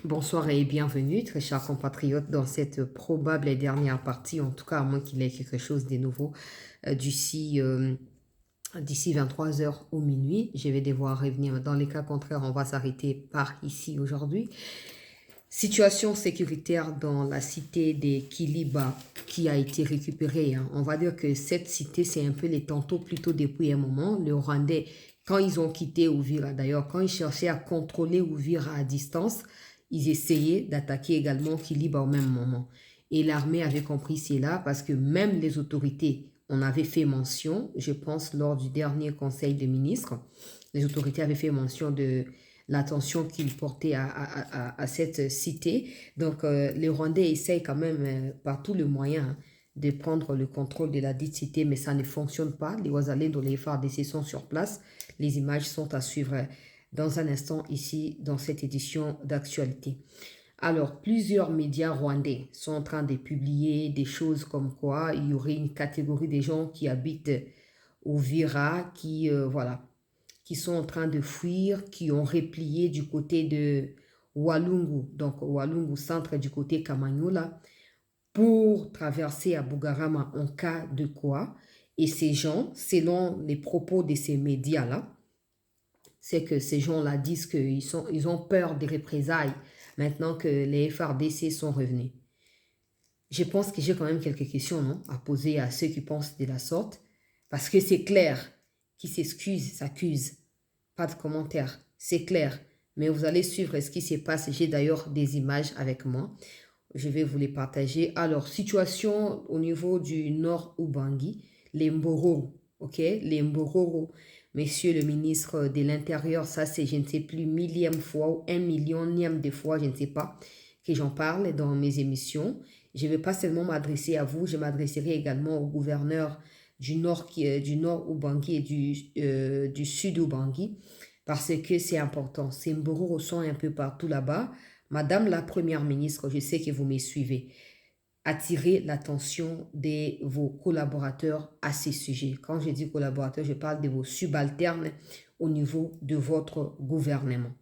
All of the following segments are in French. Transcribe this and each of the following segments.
Bonsoir et bienvenue, très chers compatriotes, dans cette probable et dernière partie, en tout cas à moins qu'il ait quelque chose de nouveau d'ici 23 heures ou minuit. Je vais devoir revenir. Dans les cas contraires, on va s'arrêter par ici aujourd'hui. Situation sécuritaire dans la cité de Kiliba qui a été récupérée. On va dire que cette cité, c'est un peu les tantôt plutôt depuis un moment. Les Rwandais, quand ils ont quitté Uvira, d'ailleurs, quand ils cherchaient à contrôler Uvira à distance, ils essayaient d'attaquer également Kiliba au même moment. Et l'armée avait compris cela parce que même les autorités on avait fait mention, je pense lors du dernier conseil des ministres, les autorités avaient fait mention de l'attention qu'ils portaient à cette cité. Donc, les Rwandais essayent quand même par tous les moyens de prendre le contrôle de la dite cité, mais ça ne fonctionne pas. Les Wazalendo, les FARDC sont sur place. Les images sont à suivre dans un instant ici dans cette édition d'actualité. Alors, plusieurs médias rwandais sont en train de publier des choses comme quoi il y aurait une catégorie des gens qui habitent au Vira, qui sont en train de fuir, qui ont replié du côté de Walungu, donc Walungu centre du côté Kamanyola, pour traverser à Bugarama en cas de quoi. Et ces gens, selon les propos de ces médias-là, c'est que ces gens-là disent ils ont peur des représailles maintenant que les FRDC sont revenus. Je pense que j'ai quand même quelques questions non, à poser à ceux qui pensent de la sorte, parce que c'est clair, qui s'excuse, s'accuse. Pas de commentaires, c'est clair. Mais vous allez suivre ce qui se passe. J'ai d'ailleurs des images avec moi. Je vais vous les partager. Alors, situation au niveau du nord Ubangi, les Mboro, ok? Les Mboro, monsieur le ministre de l'Intérieur, ça c'est, je ne sais plus, millième fois ou un millionième de fois, je ne sais pas, que j'en parle dans mes émissions. Je ne vais pas seulement m'adresser à vous, je m'adresserai également au gouverneur du nord Ubangi et du sud Ubangi, parce que c'est important. Ces Mboro sont un peu partout là-bas. Madame la Première ministre, je sais que vous me suivez, attirez l'attention de vos collaborateurs à ces sujets. Quand je dis collaborateurs, je parle de vos subalternes au niveau de votre gouvernement.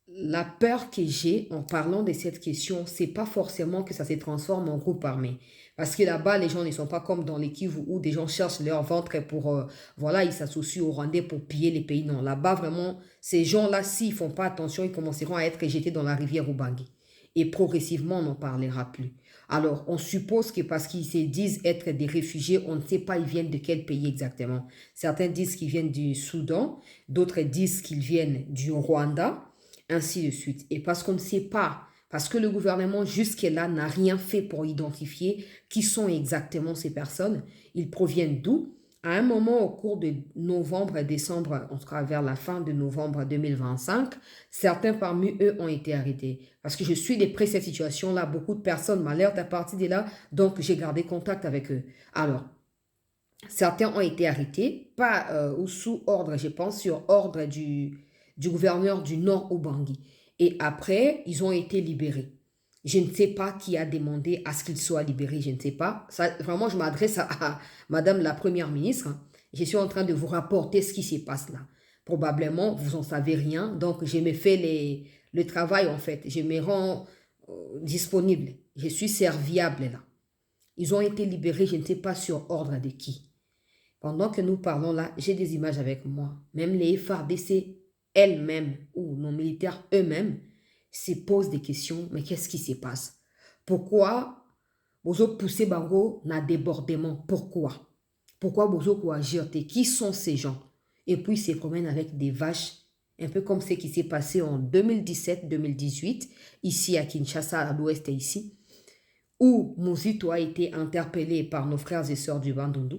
La peur que j'ai en parlant de cette question, c'est pas forcément que ça se transforme en groupe armé. Parce que là-bas, les gens ne sont pas comme dans les Kivu où des gens cherchent leur ventre pour, voilà, ils s'associent aux Rwandais pour piller les pays. Non, là-bas, vraiment, ces gens-là, s'ils font pas attention, ils commenceront à être jetés dans la rivière Ubangi. Et progressivement, on n'en parlera plus. Alors, on suppose que parce qu'ils se disent être des réfugiés, on ne sait pas ils viennent de quel pays exactement. Certains disent qu'ils viennent du Soudan, d'autres disent qu'ils viennent du Rwanda, ainsi de suite. Et parce qu'on ne sait pas, parce que le gouvernement jusque-là n'a rien fait pour identifier qui sont exactement ces personnes, ils proviennent d'où. À un moment au cours de novembre et décembre, en tout cas vers la fin de novembre 2025, certains parmi eux ont été arrêtés. Parce que je suis de près cette situation-là, beaucoup de personnes m'alertent à partir de là, donc j'ai gardé contact avec eux. Alors, certains ont été arrêtés, pas ou sous ordre, je pense, sur ordre du gouverneur du Nord Ubangi. Et après, ils ont été libérés. Je ne sais pas qui a demandé à ce qu'ils soient libérés, je ne sais pas. Ça, vraiment, je m'adresse à Madame la Première ministre. Je suis en train de vous rapporter ce qui se passe là. Probablement, vous n'en savez rien. Donc, je me fais le travail, en fait. Je me rends disponible. Je suis serviable là. Ils ont été libérés, je ne sais pas sur ordre de qui. Pendant que nous parlons là, j'ai des images avec moi. Même les FARDC elles-mêmes ou nos militaires eux-mêmes se posent des questions. Mais qu'est-ce qui se passe? Pourquoi Bozo poussé Bango n'a débordement? Pourquoi? Pourquoi Bozo Kouagirte? Qui sont ces gens? Et puis ils se promènent avec des vaches, un peu comme ce qui s'est passé en 2017-2018, ici à Kinshasa, à l'ouest ici, où Mouzito a été interpellé par nos frères et sœurs du Bandundu.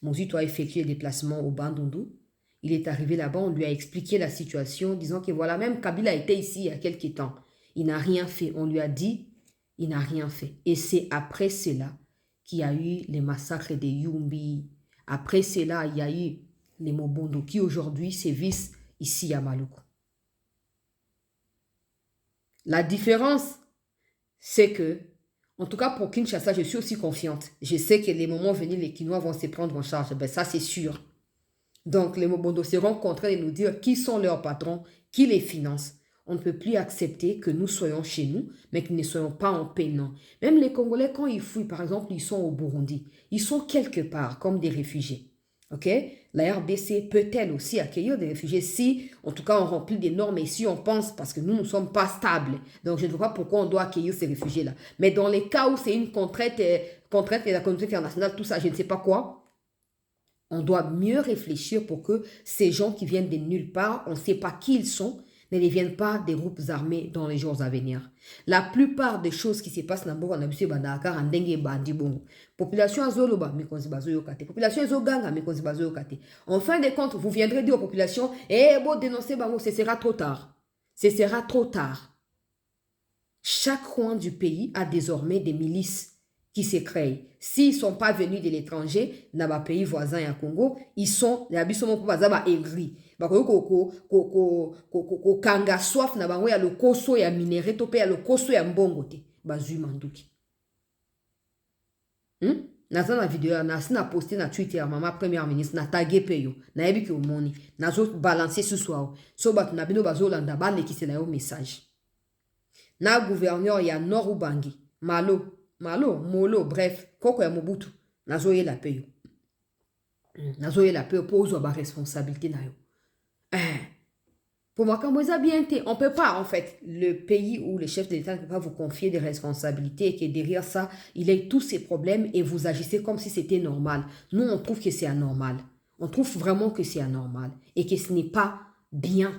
Mouzito a effectué le déplacement au Bandundu. Il est arrivé là-bas, on lui a expliqué la situation, disant que voilà, même Kabila était ici il y a quelques temps. Il n'a rien fait. On lui a dit, il n'a rien fait. Et c'est après cela qu'il y a eu les massacres de Yumbi. Après cela, il y a eu les Mobondo qui aujourd'hui sévissent ici à Maluku. La différence, c'est que, en tout cas pour Kinshasa, je suis aussi confiante. Je sais que les moments venus, les Kinois vont se prendre en charge. Ben ça, c'est sûr. Donc, les Mobondo seront contraints de nous dire qui sont leurs patrons, qui les financent. On ne peut plus accepter que nous soyons chez nous, mais que nous ne soyons pas en paix, non. Même les Congolais, quand ils fuient, par exemple, ils sont au Burundi. Ils sont quelque part comme des réfugiés. Ok? La RDC peut-elle aussi accueillir des réfugiés si, en tout cas, on remplit des normes et si on pense, parce que nous ne sommes pas stables. Donc, je ne vois pas pourquoi on doit accueillir ces réfugiés-là. Mais dans les cas où c'est une contrainte de la communauté internationale, tout ça, je ne sais pas quoi, on doit mieux réfléchir pour que ces gens qui viennent de nulle part, on ne sait pas qui ils sont, ne deviennent pas des groupes armés dans les jours à venir. La plupart des choses qui se passent dans le monde, population azoloba, population azoganga, en fin de compte, vous viendrez dire aux populations, bon, dénoncez Bango, ce sera trop tard. Ce sera trop tard. Chaque coin du pays a désormais des milices qui se créent. S'ils ne sont pas venus de l'étranger, dans le pays voisin à Congo, ils sont, les habits sont aigris. Kanga soif na bango ya le koso ya minéré to pe ya le koso ya mbongo te bazui manduki. Naza na vidéo na posté na Twitter maman première ministre na tagué peyo na yebi ki omoni nazo balancer ce soir so bat na bino bazolanda ba lekisela yo message na gouverneur ya Nord Ubangi Molo bref koko ya Mobutu nazo ye la peyo pour ba responsabilité na yo. Pour moi, quand vous avez bien été, on ne peut pas, en fait, le pays où le chef de l'État ne peut pas vous confier des responsabilités et que derrière ça, il ait tous ses problèmes et vous agissez comme si c'était normal. Nous, on trouve que c'est anormal. On trouve vraiment que c'est anormal et que ce n'est pas bien.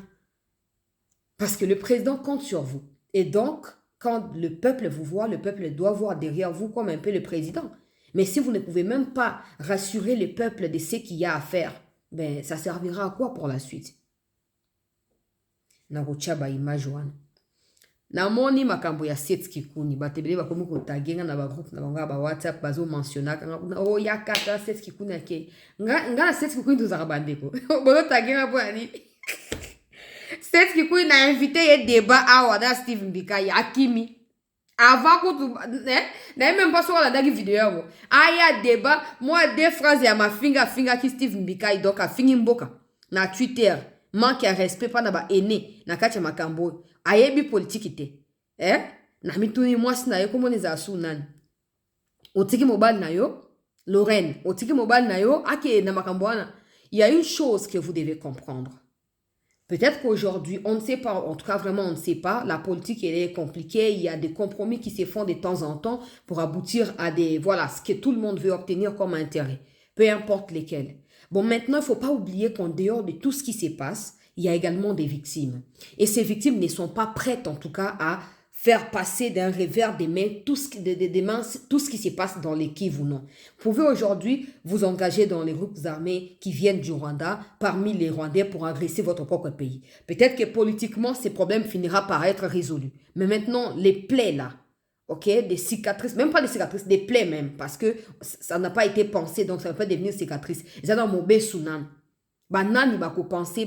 Parce que le président compte sur vous. Et donc, quand le peuple vous voit, le peuple doit voir derrière vous comme un peu le président. Mais si vous ne pouvez même pas rassurer le peuple de ce qu'il y a à faire, ben, ça servira à quoi pour la suite? Na kochaba image wana na moni makambo ya Seth Kikuni batebele bakomi kotagenga na ba groupe na banga ba WhatsApp bazo mentionner o yakata Seth Kikuni ake nga Seth Kikuni tozaka bandeko bozo tagenga po ani Seth Kikuni na invité ye débat awa da Steve Mbika ya Akimi avant que na même pas sur la dernière vidéo aya débat moi deux phrases ya mafinga ki Steve Mbika donc a fingi mboka na Twitter. Manque à respect pas na ba aîné na kacha makambo ayebi politique te na mituni mwasi na yo komo neza asu nani otiki mobile na yo Lorraine otiki mobile na yo ake na makambo wana. Il y a une chose que vous devez comprendre. Peut-être qu'aujourd'hui, on ne sait pas, en tout cas vraiment on ne sait pas, la politique elle est compliquée, il y a des compromis qui se font de temps en temps pour aboutir à des, voilà, ce que tout le monde veut obtenir comme intérêt, peu importe lesquels. Bon, maintenant, il ne faut pas oublier qu'en dehors de tout ce qui se passe, il y a également des victimes. Et ces victimes ne sont pas prêtes, en tout cas, à faire passer d'un revers des mains tout ce qui se passe dans les Kivu, non. Vous pouvez aujourd'hui vous engager dans les groupes armés qui viennent du Rwanda, parmi les Rwandais, pour agresser votre propre pays. Peut-être que politiquement, ces problèmes finiront par être résolus. Mais maintenant, les plaies là, ok, des cicatrices, même pas des cicatrices, des plaies même, parce que ça n'a pas été pensé, donc ça ne va pas devenir cicatrice. Ils ont mobé sunan. Banani bako penser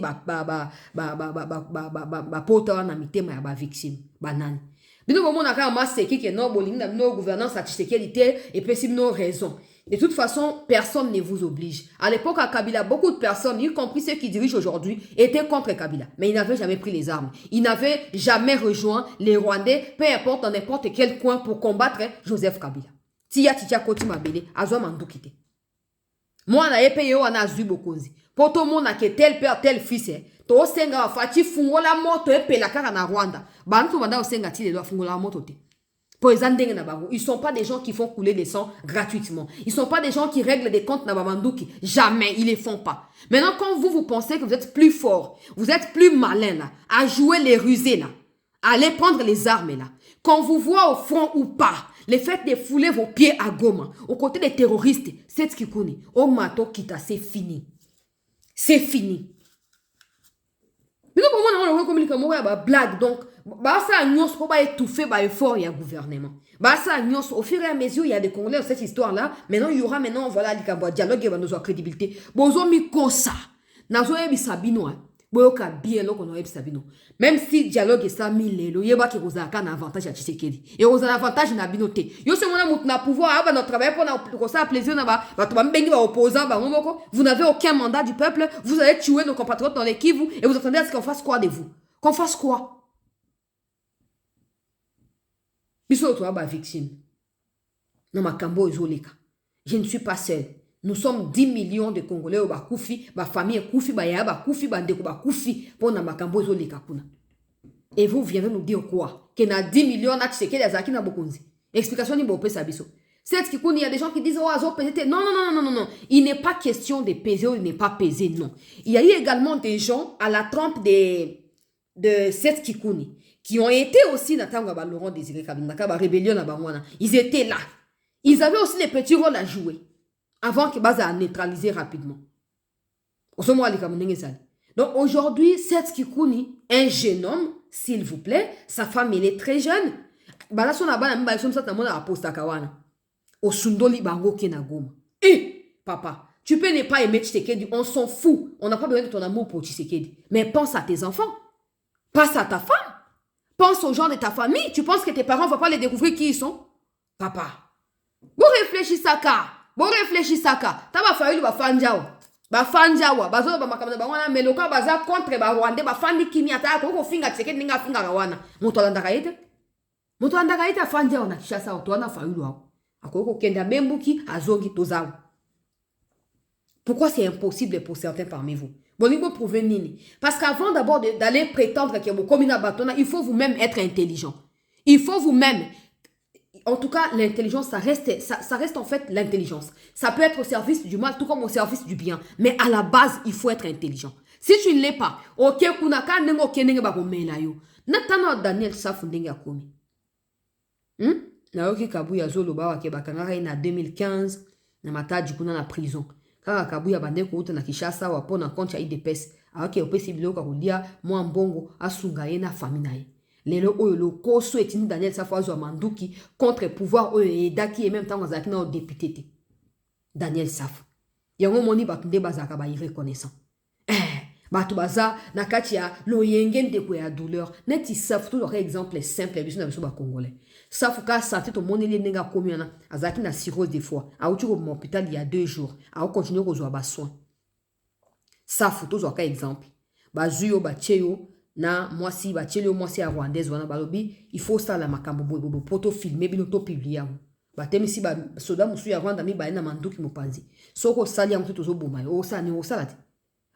pota na mitema ya ba victime. Banani. Bino bomo na ka maseki ke no bolingi na no gouvernance à Tshisekedi et puis si no raison. De toute façon, personne ne vous oblige. À l'époque, à Kabila, beaucoup de personnes, y compris ceux qui dirigent aujourd'hui, étaient contre Kabila. Mais ils n'avaient jamais pris les armes. Ils n'avaient jamais rejoint les Rwandais, peu importe, dans n'importe quel coin, pour combattre Joseph Kabila. Tia Koti Mabele, Azwa Mandukite. Moi, on a payé, on a zui bokozi. Pour tout le monde, que tel père, tel fils, to senga fati fungola moto et la kara na Rwanda. Bantu banda osenga ti le fungola moto te. Ils ne sont pas des gens qui font couler des sangs gratuitement. Ils ne sont pas des gens qui règlent des comptes Nabamanduki. Jamais, ils ne les font pas. Maintenant, quand vous pensez que vous êtes plus fort, vous êtes plus malin là, à jouer les rusés là, à aller prendre les armes là, quand vous voit au front ou pas, le fait de fouler vos pieds à Goma, aux côtés des terroristes, c'est ce qui connaît. Au mato kita, c'est fini. C'est fini. Mais nous, comment on a communiqué une blague, donc, ça nous faut pas étouffer l'effort du gouvernement. Ça nous, au fur et à mesure, il y a des Congolais dans cette histoire-là. Maintenant, il y aura voilà, le dialogue qui va nous avoir crédibilité. Bozo mi kosa. Nazo ebi sabino. Boyoka bien lo kono ebi sabino. Même si dialogue est ça mille lo yeba ki rozaka na avantage à Tshisekedi. Et aux avantage na binote. Yo se mona mut na pouvoir aba notre travail pour ça plaisir na ba to ba mbengi ba opposant ba ngomoko. Vous n'avez aucun mandat du peuple, vous allez tuer nos compatriotes dans les Kivu et vous attendez à ce qu'on fasse quoi de vous? Qu'on fasse quoi? Biso toi ba victime. Non makambo ezoleka. Je ne suis pas seul. Nous sommes 10 millions de Congolais au bakoufi, ba famille koufi, ba ya bakoufi, ba ndeko bakoufi pour na makambo ezoleka kuna. Et vous viendrez nous dire quoi? Qu'il y a 10 millions na Tshisekedi azaki na bokonzi. Explication ni bope sabiso. C'est ce qu'il y a des gens qui disent oh azo peser. Non non non non non non. Il n'est pas question de peser ou il n'est pas pesé non. Il y a eu également des gens à la trempe de Seth Kikuni qui ont été aussi dans Laurent Désiré Kabila, la rébellion à Bangwana. Ils étaient là. Ils avaient aussi des petits rôles à jouer avant que Baza a neutralisé rapidement. Donc aujourd'hui, Seth Kikuni, un jeune homme, s'il vous plaît, sa femme elle est très jeune. Bala son abana mba son sa tamona aposta kawana. Osundoli bango kenagoma. Papa, tu peux ne pas aimer Tshisekedi, on s'en fout. On n'a pas besoin de ton amour pour Tshisekedi. Mais pense à tes enfants. Pense à ta femme. Pense aux gens de ta famille. Tu penses que tes parents ne vont pas les découvrir qui ils sont? Papa. Bon réfléchis Saka. Bon réfléchis Saka. T'as fallu ba fanjao. Ba fanjawa. Bazo ba makamana ba wana meloka baza contre ba Rwanda ba fandi kimi ata ko finga Tshisekedi ninga finga kawana. Moto landaka yete. Moto landaka yete fanjao na Kishasa oto wana fallu wao. Akoko kenda membuki azongi tozao. Pourquoi c'est impossible pour certains parmi vous? Bon, il faut prouver nini. Parce qu'avant d'abord d'aller prétendre qu'il y a comme une abatona, il faut vous-même être intelligent. Il faut vous-même. En tout cas, l'intelligence, ça reste en fait l'intelligence. Ça peut être au service du mal, tout comme au service du bien. Mais à la base, il faut être intelligent. Si tu ne l'es pas, ok, kunaka nengo kenenge ba komela yo. Natana Daniel Safu ndenge akomi. Na oki kabuya zolo ba wake bakanga na 2015 na mataji kuna na prison. Kaka kabuya bande kuuta na Kishasa wapo na koncha IDPS. Awake opesi biloka kudia mwa mbongo asunga ye na famille na ye. Lelo oyo lo koso etini Daniel Safu azwa manduki contre pouvoir oyo edaki et même temps azaki na député te. Daniel Safu. Yango moni batunde bazaka ba irreconnaissant. Batu baza na kati ya loyenge ndeko ya douleur. Neti Safu tout exemple simple biso na biso ba congolais. Safu ka santé to moneli nenga komiana azaki na cirrhose des foies. Auti ko hôpital il y a 2 jours. A continuer ko zwa ba soin. Safu to zwa ka exemple. Ba zuyo ba cheyo na mwasi ba cheyo mwasi ya rwandaise wana balobi il faut ça la makambo bobo poto filmer bino to publier. Ba temisi ba soda musu ya Rwanda mi ba na manduki mopanzi. Soko sali ya mtu to zo boma. O sa ni o salati.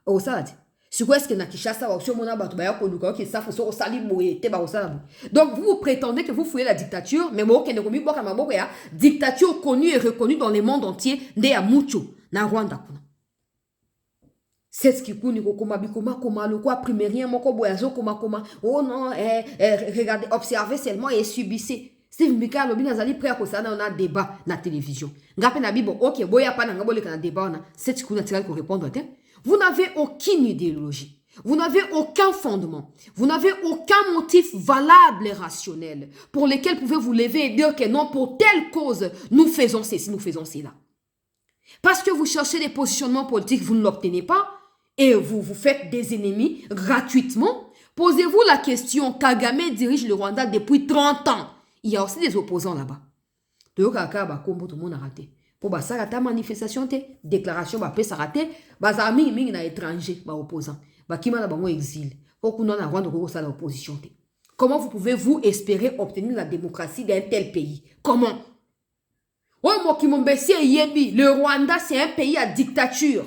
O salati. Est-ce que na Kishasa wa osio mona bato ba ya koluka ki Safu so sali boye te ba osala. Donc vous prétendez que vous fouillez la dictature mais mo kende komi boka maboko ya dictature connue et reconnue dans le monde entier nde ya mucho na Rwanda kuna. C'est ce qui kuni kokoma bikoma koma le quoi primérien moko boyazo koma oh non regardez observez seulement et subissez. Steve Mbika lobi nazali prêt à kosana na débat na télévision. Ngape na bibo OK boya pa na ngabole kana débat na c'est ce qu'on a tiré pour répondre te. Vous n'avez aucune idéologie. Vous n'avez aucun fondement. Vous n'avez aucun motif valable et rationnel pour lequel pouvez vous lever et dire que non, pour telle cause, nous faisons ceci, nous faisons cela. Parce que vous cherchez des positionnements politiques, vous ne l'obtenez pas et vous vous faites des ennemis gratuitement. Posez-vous la question, Kagame dirige le Rwanda depuis 30 ans. Il y a aussi des opposants là-bas. Tout le monde a raté. Pour basara ta manifestation te déclaration ba pesa raté baza mingi na étranger ba opposant ba kima na bango exil pour qu'on na Rwanda ko sala opposition te. Comment vous pouvez vous espérer obtenir la démocratie d'un tel pays? Comment? Ouais moi qui m'embessie yebi le Rwanda c'est un pays à dictature.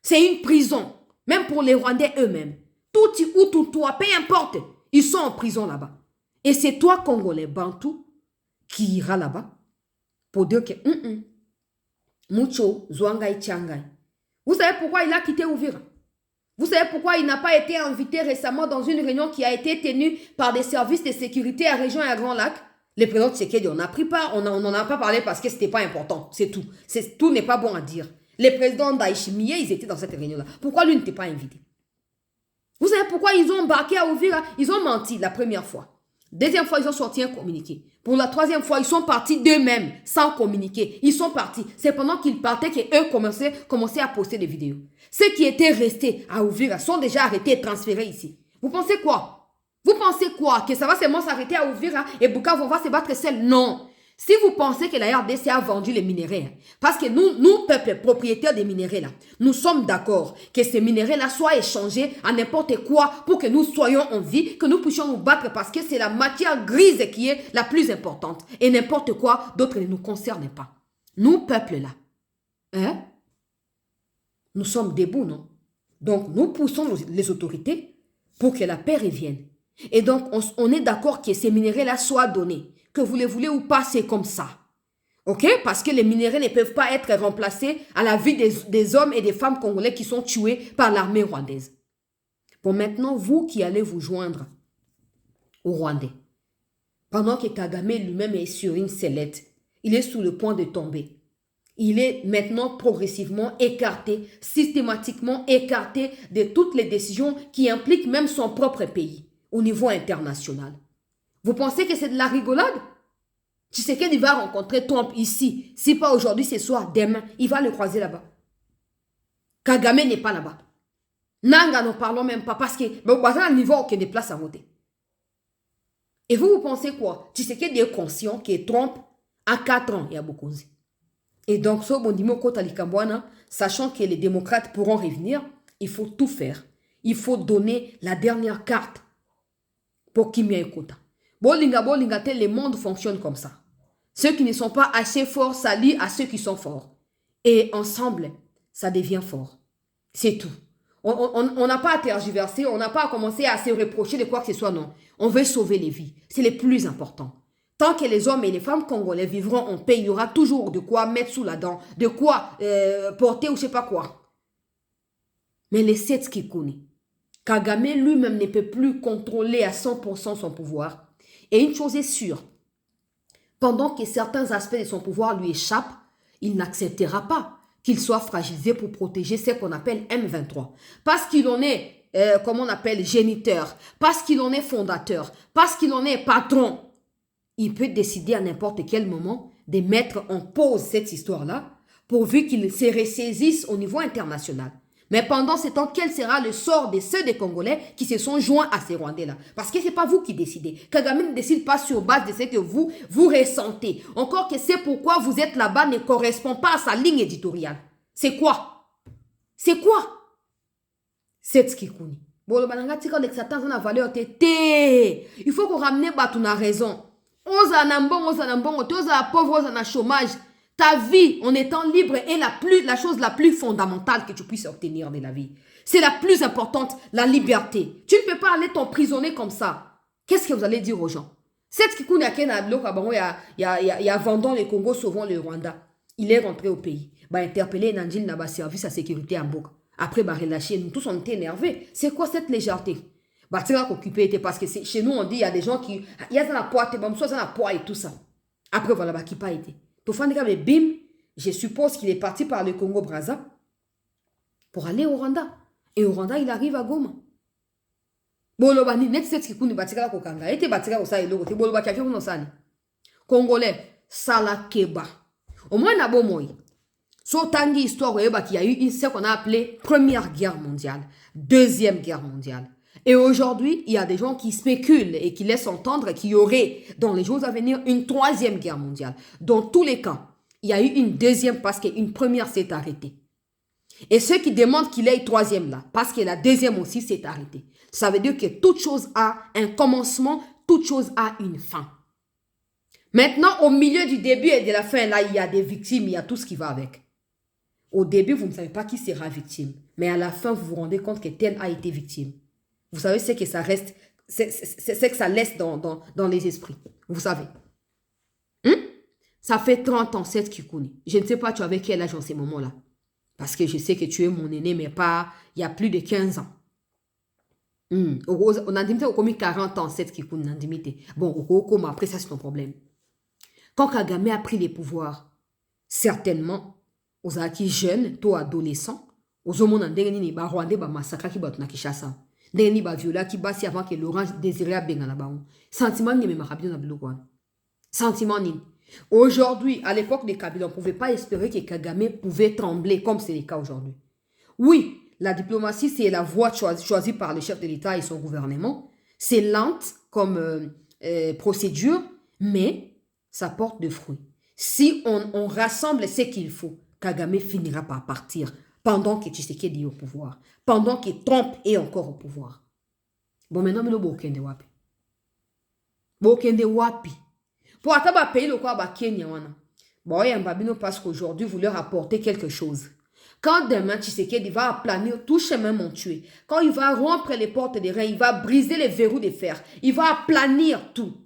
C'est une prison même pour les Rwandais eux-mêmes. Tout ou tout toi peu importe, ils sont en prison là-bas. Et c'est toi Congolais Bantou qui ira là-bas pour dire que Mucho, Zwangai, Tiangai. Vous savez pourquoi il a quitté Uvira? Vous savez pourquoi il n'a pas été invité récemment dans une réunion qui a été tenue par des services de sécurité à région et à Grand Lac? Le président Tshisekedi, on n'a pris part, on n'en a pas parlé parce que ce n'était pas important. C'est tout. Tout n'est pas bon à dire. Les présidents d'Aïchimiye, ils étaient dans cette réunion-là. Pourquoi lui n'était pas invité? Vous savez pourquoi ils ont embarqué à Uvira? Ils ont menti la première fois. Deuxième fois, ils ont sorti un communiqué. Pour la troisième fois, ils sont partis d'eux-mêmes, sans communiquer. Ils sont partis. C'est pendant qu'ils partaient qu'eux commençaient à poster des vidéos. Ceux qui étaient restés à Uvira sont déjà arrêtés et transférés ici. Vous pensez quoi? Vous pensez quoi? Que ça va seulement s'arrêter à Uvira et Bukavu va se battre seul? Non. Si vous pensez que la RDC a vendu les minéraux, parce que nous, peuple propriétaires des minéraux, là, nous sommes d'accord que ces minéraux-là soient échangés à n'importe quoi pour que nous soyons en vie, que nous puissions nous battre parce que c'est la matière grise qui est la plus importante. Et n'importe quoi d'autre ne nous concerne pas. Nous, peuple là, hein? Nous sommes debout, non? Donc, nous poussons les autorités pour que la paix revienne. Et donc, on est d'accord que ces minéraux-là soient donnés. Que vous les voulez ou pas, c'est comme ça. OK? Parce que les minéraux ne peuvent pas être remplacés à la vie des hommes et des femmes congolais qui sont tués par l'armée rwandaise. Bon, maintenant, vous qui allez vous joindre aux Rwandais, pendant que Kagame lui-même est sur une sellette, il est sous le point de tomber. Il est maintenant progressivement écarté, systématiquement écarté de toutes les décisions qui impliquent même son propre pays au niveau international. Vous pensez que c'est de la rigolade? Tshisekedi va rencontrer Trump ici. Si pas aujourd'hui, ce soir, demain, il va le croiser là-bas. Kagame n'est pas là-bas. Nanga, n'en parlons même pas parce que à un niveau aucun des places à voter. Et vous pensez quoi? Tshisekedi est conscient que Trump a 4 ans et a beaucoup. Et donc, sachant que les démocrates pourront revenir, il faut tout faire. Il faut donner la dernière carte pour Kimia Ekota. Bolinga, le monde fonctionne comme ça. Ceux qui ne sont pas assez forts s'allient à ceux qui sont forts. Et ensemble, ça devient fort. C'est tout. On n'a pas à tergiverser, on n'a pas à commencer à se reprocher de quoi que ce soit, non. On veut sauver les vies. C'est le plus important. Tant que les hommes et les femmes congolais vivront en paix, il y aura toujours de quoi mettre sous la dent, de quoi porter ou je sais pas quoi. Mais les sept qui connaissent, Kagame lui-même ne peut plus contrôler à 100% son pouvoir. Et une chose est sûre, pendant que certains aspects de son pouvoir lui échappent, il n'acceptera pas qu'il soit fragilisé pour protéger ce qu'on appelle M23. Parce qu'il en est, comment on appelle, géniteur, parce qu'il en est fondateur, parce qu'il en est patron, il peut décider à n'importe quel moment de mettre en pause cette histoire-là, pourvu qu'il se ressaisisse au niveau international. Mais pendant ce temps, quel sera le sort de ceux des Congolais qui se sont joints à ces Rwandais-là? Parce que ce n'est pas vous qui décidez. Kagame ne décide pas sur base de ce que vous ressentez. Encore que c'est pourquoi vous êtes là-bas ne correspond pas à sa ligne éditoriale. C'est quoi? C'est quoi? C'est ce qui connaît. Bon, il faut qu'on ramène Batuna raison. Pauvre, chômage. Ta vie en étant libre est la chose la plus fondamentale que tu puisses obtenir de la vie. C'est la plus importante, la liberté. Tu ne peux pas aller t'emprisonner comme ça. Qu'est-ce que vous allez dire aux gens? C'est ce qui il y a vendant le Congo, sauvant le Rwanda. Il est rentré au pays. Interpellé Nandil n'a pas service à sécurité en Boka. Après, relâché, nous tous on était énervés. C'est quoi cette légèreté? C'est occupé parce que chez nous on dit il y a des gens qui il y a la poids, et tout ça. Après voilà qui pas été. Bim, je suppose qu'il est parti par le Congo-Brazza pour aller au Rwanda. Et au Rwanda, il arrive à Goma. Congolais, Sala Keba. Au moins, la bon moi. So tangi histoire qu'il y a eu ce qu'on a appelé Première Guerre mondiale, Deuxième Guerre mondiale. Et aujourd'hui, il y a des gens qui spéculent et qui laissent entendre qu'il y aurait dans les jours à venir une Troisième Guerre mondiale. Dans tous les cas, il y a eu une deuxième parce qu'une première s'est arrêtée. Et ceux qui demandent qu'il y ait une troisième là, parce que la deuxième aussi s'est arrêtée. Ça veut dire que toute chose a un commencement, toute chose a une fin. Maintenant, au milieu du début et de la fin, là, il y a des victimes, il y a tout ce qui va avec. Au début, vous ne savez pas qui sera victime. Mais à la fin, vous vous rendez compte que tel a été victime. Vous savez, c'est que ça reste, c'est que ça laisse dans les esprits. Vous savez. Ça fait 30 ans, c'est ce qui connaît. Je ne sais pas, tu avais quel âge en ces moments-là. Parce que je sais que tu es mon aîné, mais pas, il y a plus de 15 ans. On a dit que commis 40 ans, c'est ce qui connaît. Bon, après ça, c'est ton problème. Quand Kagame a pris les pouvoirs, certainement, aux acquis jeunes, toi adolescents, aux hommes en dernier, ba Rwandais, ba massacre qui bat na Kinshasa. Dernier ba viola qui bat si avant que l'orange désirait à Bengala baon. Sentiment ni me marabio na blogwan. Sentiment ni. Aujourd'hui, à l'époque des Kabila, on ne pouvait pas espérer que Kagame pouvait trembler comme c'est le cas aujourd'hui. Oui, la diplomatie, c'est la voie choisie par le chef de l'État et son gouvernement. C'est lente comme procédure, mais ça porte de fruits. Si on rassemble ce qu'il faut, Kagame finira par partir pendant que Tshisekedi est au pouvoir, pendant que Trump est encore au pouvoir. Bon, maintenant, nous bokende wapi. Bokende wapi. Pour ataba pays le quoi ba Kenya wana. Bon, yambabino parce qu'aujourd'hui, vous leur apportez quelque chose. Quand demain, Tshisekedi va aplanir tout chemin montueux, quand il va rompre les portes des reins, il va briser les verrous de fer, il va aplanir tout.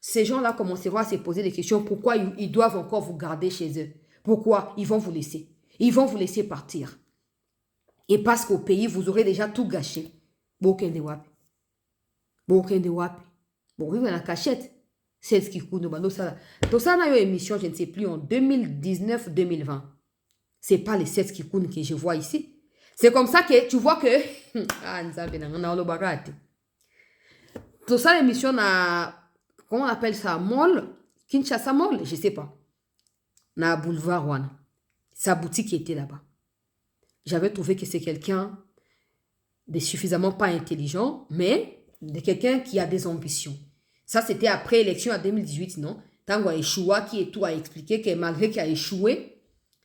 Ces gens-là commenceront à se poser des questions. Pourquoi ils doivent encore vous garder chez eux? Pourquoi ils vont vous laisser? Ils vont vous laisser partir. Et parce qu'au pays, vous aurez déjà tout gâché. Bokende wapi. Bokende wapi. Bon, vivre la cachette. C'est ce qui coûte. Tout ça, on a eu une émission, je ne sais plus, en 2019-2020. Ce n'est pas les 7 qui coûtent que je vois ici. C'est comme ça que tu vois que... Tout ça, l'émission a... Comment on appelle ça? Mall? Kinshasa Mall? Je ne sais pas. Na boulevard Wana. Sa boutique était là-bas. J'avais trouvé que c'est quelqu'un de suffisamment pas intelligent, mais de quelqu'un qui a des ambitions. Ça, c'était après l'élection en 2018, non? Tango a échoué, qui est tout à expliquer que malgré qu'il a échoué,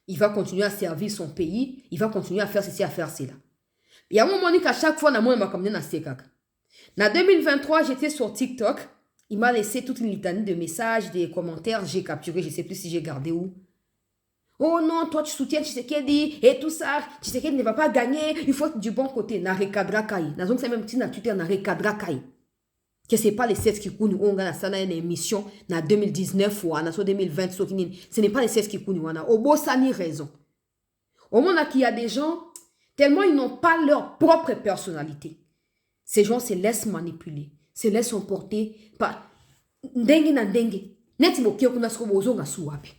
il va continuer à servir son pays, il va continuer à faire ceci, à faire cela. Il y a un moment qu'à chaque fois, on m'a comme dans Sekak. En 2023, j'étais sur TikTok. Il m'a laissé toute une litanie de messages, des commentaires. J'ai capturé, je ne sais plus si j'ai gardé où. Oh non, toi tu soutiens Tshisekedi et tout ça. Tshisekedi ne va pas gagner. Il faut être du bon côté. Na recadra kai. Na zong c'est même petit na Twitter na recadra kai. Que c'est pas les 7 qui coûtent. On a ça dans une émission na 2019 ou en 2020. Ce n'est pas les 7 qui coûtent. Au beau ça ni raison. Au moment qu'il y a des gens, tellement ils n'ont pas leur propre personnalité. Ces gens se laissent manipuler, se laissent emporter par dengue na dengue. Net mo kio kuna sko bozo nga suwapi.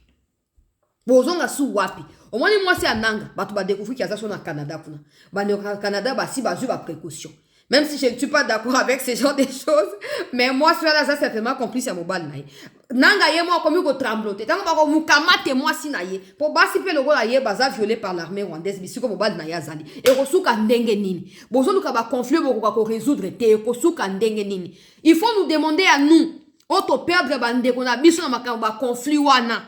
Bozonga su wapi. Au moins moi c'est ananga. Bah tu vas découvrir qu'il y a ça au Canada kuna. Bah au Canada bah si bah je précaution. Même si je ne suis pas d'accord avec ce genre de choses, mais moi cela ça c'est vraiment complice à mobile naï. Nanga ye moi comme ko trembloter. Tant ba ko mukamate moi si naïe. Pour ba si pe le gola ye baza violé par l'armée rwandaise bisu ko mobile naï azali. Et ko suka ndenge nini. Bozo ka ba conflit ko résoudre te ko suka ndenge nini. Il faut nous demander à nous auto perdre bande ko na biso na makamba conflit wana.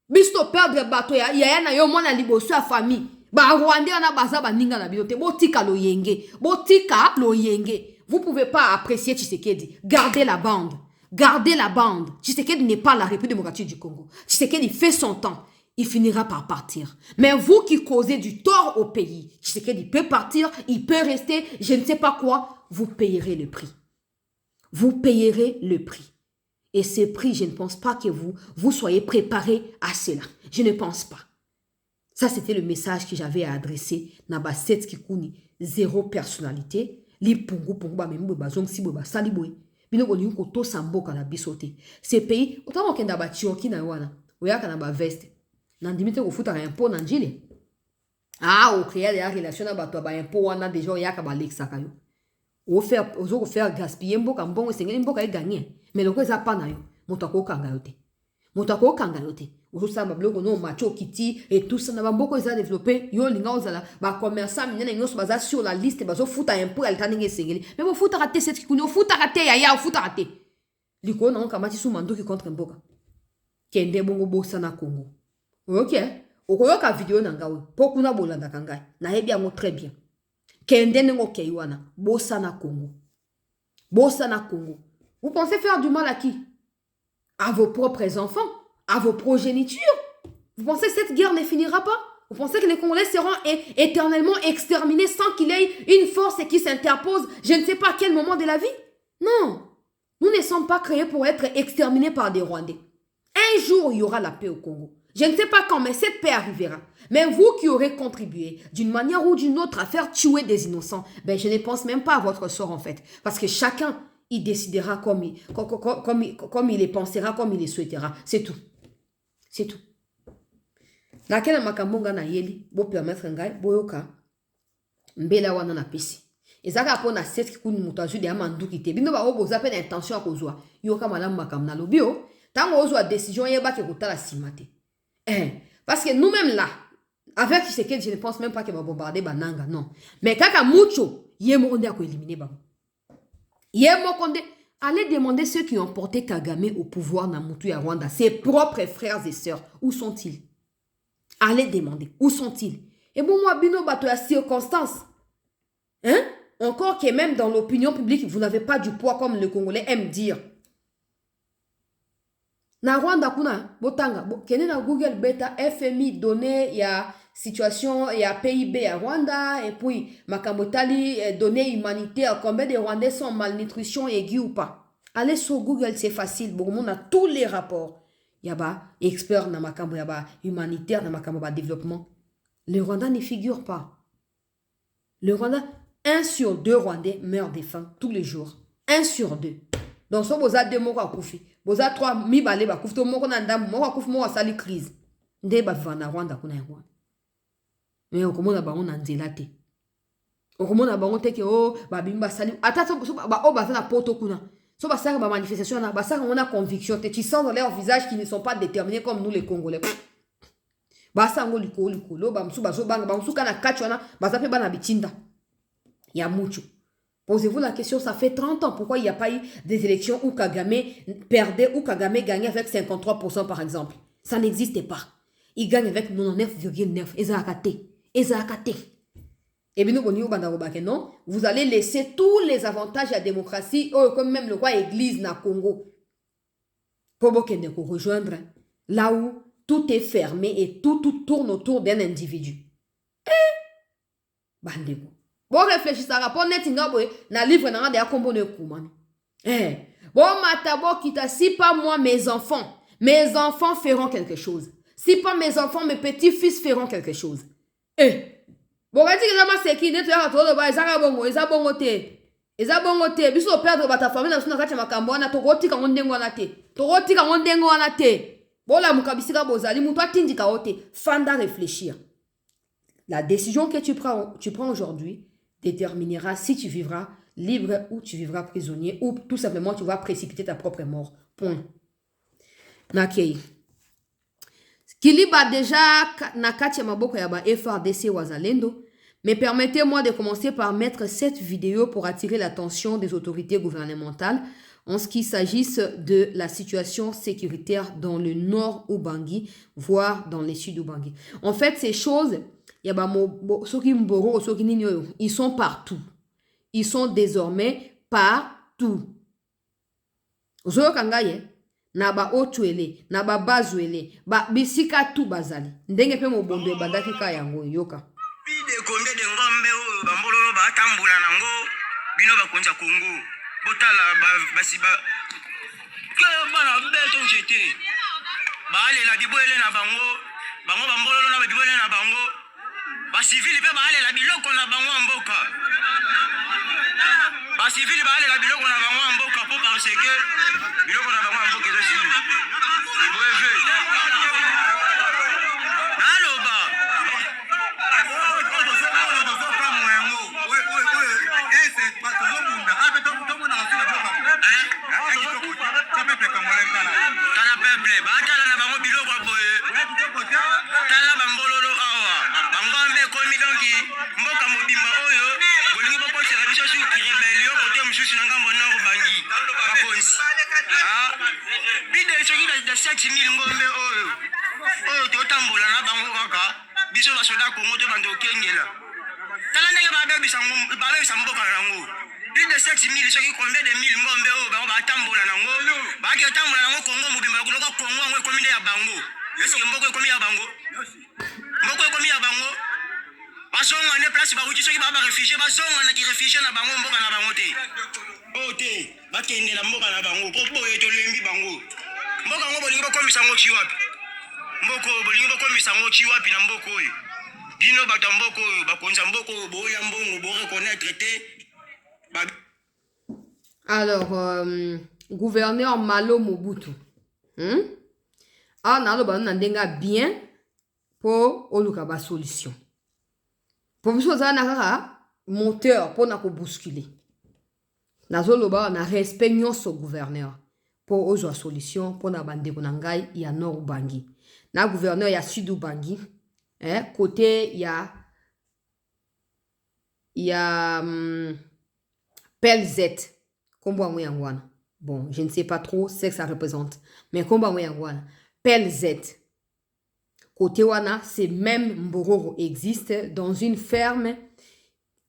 Bisto perdre bato ya na yo mwana liboso ya famille. Ba Rwandais na baza baninga na bilote. Botika lo yenge. Botika lo yenge. Vous pouvez pas apprécier Tshisekedi. Gardez la bande. Gardez la bande. Tshisekedi n'est pas la République démocratique du Congo. Tshisekedi fait son temps. Il finira par partir. Mais vous qui causez du tort au pays, Tshisekedi peut partir, il peut rester, je ne sais pas quoi, vous payerez le prix. Vous payerez le prix. Et ce prix, je ne pense pas que vous soyez préparés à cela. Je ne pense pas. Ça, c'était le message que j'avais à adresser. Naba 7 Kikouni, zéro personnalité. Li pungu pungu ba membo ba zong si ba sali boy. Bino ko linko to samboka na bisote. Ces pays, autant qu'on kenda ba tioki na wana. Oyaka na ba veste. Nandimite ko futa impôt na njile. Ah, au créer des relations na ba to ba impôt wana déjà oyaka ba lexaka yo. Ozo faire gaspiller mboka mbongo sengeli mboka e gagner. Mais le ça pas na yo. Motako kanga yote. Motako kanga yote. Ozo sa mabloko no macho kiti et tout ça na mboko za développer yo linga ozala ba commerçant minene nyonso baza sur la liste bazo futa impôt al taninge sengeli. Mais bo futa raté cette kikuno futa raté ya futa raté. Liko na kamati su mandoki contre mboka. Kende bongo bosa na Congo. OK. Okoyoka vidéo na ngawe. Pokuna bolanda kangai. Na yebi yango très bien. Kende nengo keiwana. Bosa na Congo. Bosa na Congo. Vous pensez faire du mal à qui? À vos propres enfants? À vos progénitures? Vous pensez que cette guerre ne finira pas? Vous pensez que les Congolais seront éternellement exterminés sans qu'il y ait une force qui s'interpose, je ne sais pas à quel moment de la vie? Non. Nous ne sommes pas créés pour être exterminés par des Rwandais. Un jour, il y aura la paix au Congo. Je ne sais pas quand, mais cette paix arrivera. Mais vous qui aurez contribué d'une manière ou d'une autre à faire tuer des innocents, ben je ne pense même pas à votre sort en fait. Parce que chacun, il décidera comme il les pensera, comme il les souhaitera. C'est tout. C'est tout. Laquelle makambonga na yeli, bo permettre ngai, boyoka, mbela wana na pesi. Ezaka po na set kikuni mutazu de amandu kite. Bino ba obo zape na intention akozwa. Yoka malamu makam na lobio, tango ozwa décision yeba ke kotala simate. Parce que nous-mêmes là, avec Tshisekedi, je ne pense même pas qu'il va bombarder Bananga, non. Mais kaka mucho, yé mokonde a ko éliminer ba. Yé mokonde, Allez demander ceux qui ont porté Kagame au pouvoir dans Moutou et Rwanda, ses propres frères et sœurs. Où sont-ils? Allez demander. Où sont-ils? Et bon, moi, Bino Bato, la circonstance. Hein? Encore que même dans l'opinion publique, vous n'avez pas du poids comme le Congolais aime dire. Na Rwanda, kuna, botanga, kene na Google Beta, FMI, données, il y a situation, il y a PIB à Rwanda, et puis, Makambotali, données humanitaires, combien de Rwandais sont en malnutrition aiguë ou pas. Allez sur Google, c'est facile, bon, on a tous les rapports. Il y a expert dans Makambo, il y a humanitaire dans Makambo, développement. Le Rwanda n'y figure pas. Le Rwanda, 1 sur 2 Rwandais meurent de faim tous les jours. 1 sur 2. Donc, si vous avez 2 mots à koufi, vous avez 3 mi balé, vous avez 2 mots à koufi, vous avez crise. Vous avez na Rwanda, vous avez Rwanda. Mais au Komona, on a nzelate. Au Komona, on a dit, oh, bimba sali. Attends, on a na poto kuna. So, ça, ma manifestation, ça, on a conviction. Tu sens dans leurs visages qui ne sont pas déterminés comme nous, les Congolais. Ça, on liko, kana kachwana, pe bana bitinda. Il y a mucho. Posez-vous la question, ça fait 30 ans, pourquoi il n'y a pas eu des élections où Kagame perdait, où Kagame gagnait avec 53% par exemple? Ça n'existait pas. Il gagne avec 99,9%. Ezakate. Et bien, non, vous allez laisser tous les avantages à la démocratie, comme même le roi église na Congo, pour vous rejoindre là où tout est fermé et tout tourne autour d'un individu. Bandego. Bon, réfléchissez à rapport net na livre na de akombo ne kumani. Bon, matabo kita, si pas moi, mes enfants feront quelque chose. Si pas mes enfants, mes petits-fils feront quelque chose. Bon, quand tu as dit que tu as dit que biso perdre bata famille na suna kati makambo na tokoti ka ndengo na te. Bola mukabisika bozali mutu atindika ote. Fanda réfléchir. La décision que tu prends aujourd'hui déterminera si tu vivras libre ou tu vivras prisonnier ou tout simplement tu vas précipiter ta propre mort. Point. Nakei. Kiliba déjà nakati ya maboko ya ba FRDC wazalendo, mais permettez-moi de commencer par mettre cette vidéo pour attirer l'attention des autorités gouvernementales en ce qui s'agisse de la situation sécuritaire dans le nord Ubangi, voire dans le sud Ubangi. En fait, ces choses, ils sont partout. Ils sont désormais partout. Naba otuele, naba bazuele, bisika tu bazali. Ndenge pe mobondo bandaki ka yango yoka. Bide konde de ngombe o bambolo batambula nango bino bakonza Kongo. Botala basiba ke bana beto jete. Baale la biboele na bango bambolo na biboele na bango. Ba civil pe baale la biloko na bango mboka. Ba civil baale la biloko na bango mboka po parce que biloko na bango mboka ezo sili. Breve. Naloba. Tala peuple, batala na bango biloko boye. Tala bambololo awa. Bangombe komi donki mboka mobimba oyo. Bolingi boko sera biso sur ki rebellion côté mususu na ngambo nord bangi. Bakonsi. Bide soki da 7000 ngombe oyo. Oyo totambola na bango kaka. Biso basoda Kongo to bando kengela. Tala ndenge babebisa mboka nango. Plus de 7000 soki combien de 1000 ngombe oyo bango batambola nango. Baki otambola nango Kongo mobimba koloko Kongo ngo ekomi ya bango. Eske mboko ekomi ya bango? Mboko ekomi ya bango? Bazonga ne place ba uti soki ba réfugié bazonga na ki réfugié na bango mboka na bango te. Ote bakende na mboka na bango popo eto lembi bango. Mboka ngo bolingi bokomisa ngo chiwapi? Mboko bolingi bokomisa ngo chiwapi na mboko oyo? Bino bato mboko oyo bakonza mboko oyo boya mbongo bo reconnaître te. Alors, gouverneur Malo Mobutu. Ah, nalo ba nandenga bien pour oluka ba solution. Pour vous ça na kaka moteur pour na ko bousculer. Nazolo ba na respect nyonso gouverneur pour ozo solution pour na bande ko ngai ya nord Ubangi. Na gouverneur ya sud Ubangi, côté ya PLZ kombo yango yangwana. Bon, je ne sais pas trop ce que ça représente. Mais combat moyen voilà. PLZ. Côté wana, c'est même Mbororo existe dans une ferme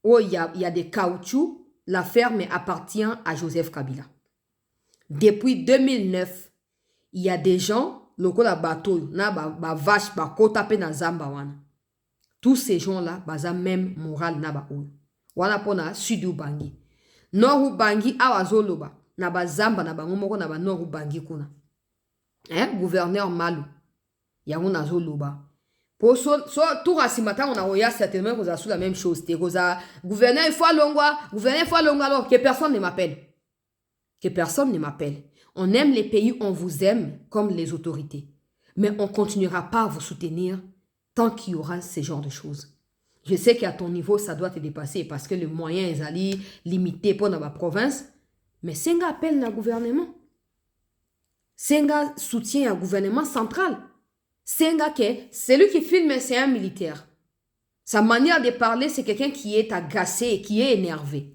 où il y a des caoutchoucs. La ferme appartient à Joseph Kabila. Depuis 2009, il y a des gens, loko la bateau, na ba vache, ba kota pe na zamba wana. Tous ces gens-là, baza même moral na ba ou. Wana pona sud bangi. Nord bangi awazoloba. Na ba zamba na bango moko na ba nord bangi kuna. Gouverneur Malu. Yango na zoloba. Pour tout rasimata on a oya certainement qu'on a sous la même chose. Gouverneur il faut longwa, alors que personne ne m'appelle. Que personne ne m'appelle. On aime les pays, on vous aime comme les autorités. Mais on ne continuera pas à vous soutenir tant qu'il y aura ce genre de choses. Je sais qu'à ton niveau, ça doit te dépasser parce que le moyen est allé limité pour ma province. Mais Senga appelle le gouvernement. Senga soutient un gouvernement central. Senga celui qui filme, c'est un militaire. Sa manière de parler, c'est quelqu'un qui est agacé, qui est énervé.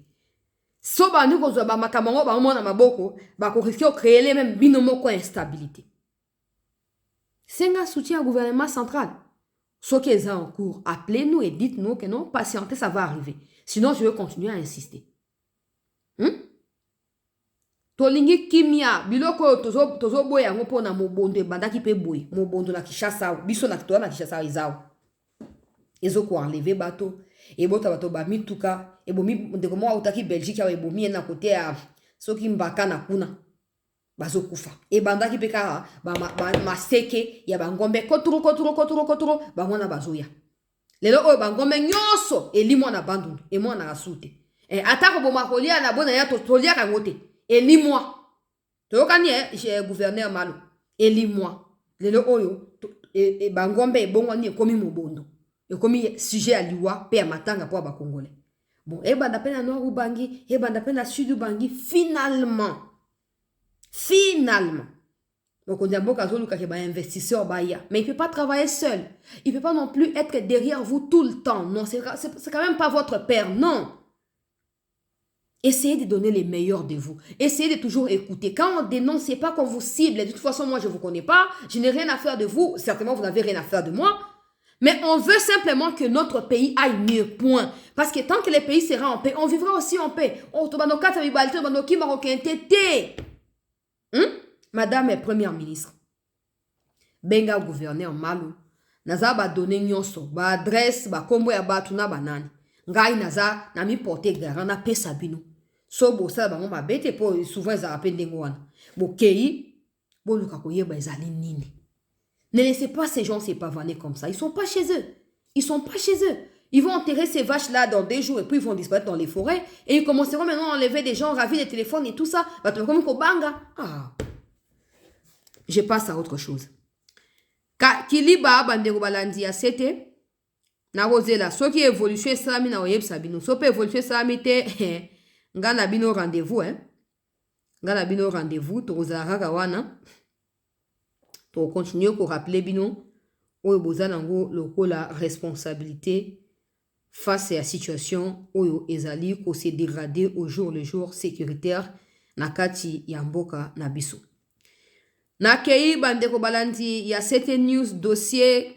So ba nous ko ba makamango ba mona maboko ba ko risquer créer les mêmes binomo ko instabilité. Senga soutient au gouvernement central. Ce qui est en cours, appelez-nous et dites-nous que non, patientez, ça va arriver. Sinon, je vais continuer à insister. Tolingi kimia biloko tozo boya ngopo na mobondo bandaki pe boy mobondo na Kishasa biso na kitoa na Kishasa izao. Ezo ko enlever bateau. Et bota bato ba mituka et bomi ndeko mo utaki Belgique ya bomi na côté ya soki mbaka na kuna bazo kufa et bandaki peka ba maseke ya bangombe koturo bangona bazoya lelo o bangombe nyoso elimo na bandundu et moi na asute et atako boma kolia na bona ya tolia kangote elimwa tokani gouverneur Malo elimwa lelo oyo et bangombe ebongwani ekomi mobondo. Et comme sujet à l'iwa, paix à matanga pour les Congolais. Bon, et ben d'après la nord ou bangi, et ben d'après la sud ou bangi, finalement. Donc on dit à Bokazo Luka qui est un investisseur baya, mais il peut pas travailler seul. Il peut pas non plus être derrière vous tout le temps. Non, c'est quand même pas votre père, non. Essayez de donner les meilleurs de vous. Essayez de toujours écouter. Quand on dénonce, c'est pas qu'on vous cible. De toute façon, moi je vous connais pas, je n'ai rien à faire de vous. Certainement, vous n'avez rien à faire de moi. Mais on veut simplement que notre pays aille mieux, point. Parce que tant que le pays sera en paix, on vivra aussi en paix. Madame est première ministre. Benga gouverneur Malu. Naza ba donné nyonso, ba adresse, ba kombo ya batu na banani. Ngai naza na mi porter garant na pesa bino. So bo sa bango ma bete po souvent za apende ngwana. Bo kei bo luka ko yeba ezali nini. Ne laissez pas ces gens se pavaner comme ça. Ils sont pas chez eux. Ils vont enterrer ces vaches-là dans 2 jours et puis ils vont disparaître dans les forêts. Et ils commenceront maintenant à enlever des gens, ravis des téléphones et tout ça. Je passe à autre chose. Kiliba bandeko balandi ya sete. Na rozela. So qui évolution salami na oyeb sabino. So pe évolution salami te. Ngana bino rendez-vous. Ngana bino rendez-vous. Tozara kawana. Pour continuer pour rappeler bino où bozanango loko la responsabilité face à la situation où ezali ko se dégrader au jour le jour sécuritaire nakati yamboka nabiso. Na kei bandeko balandi ya cette news dossier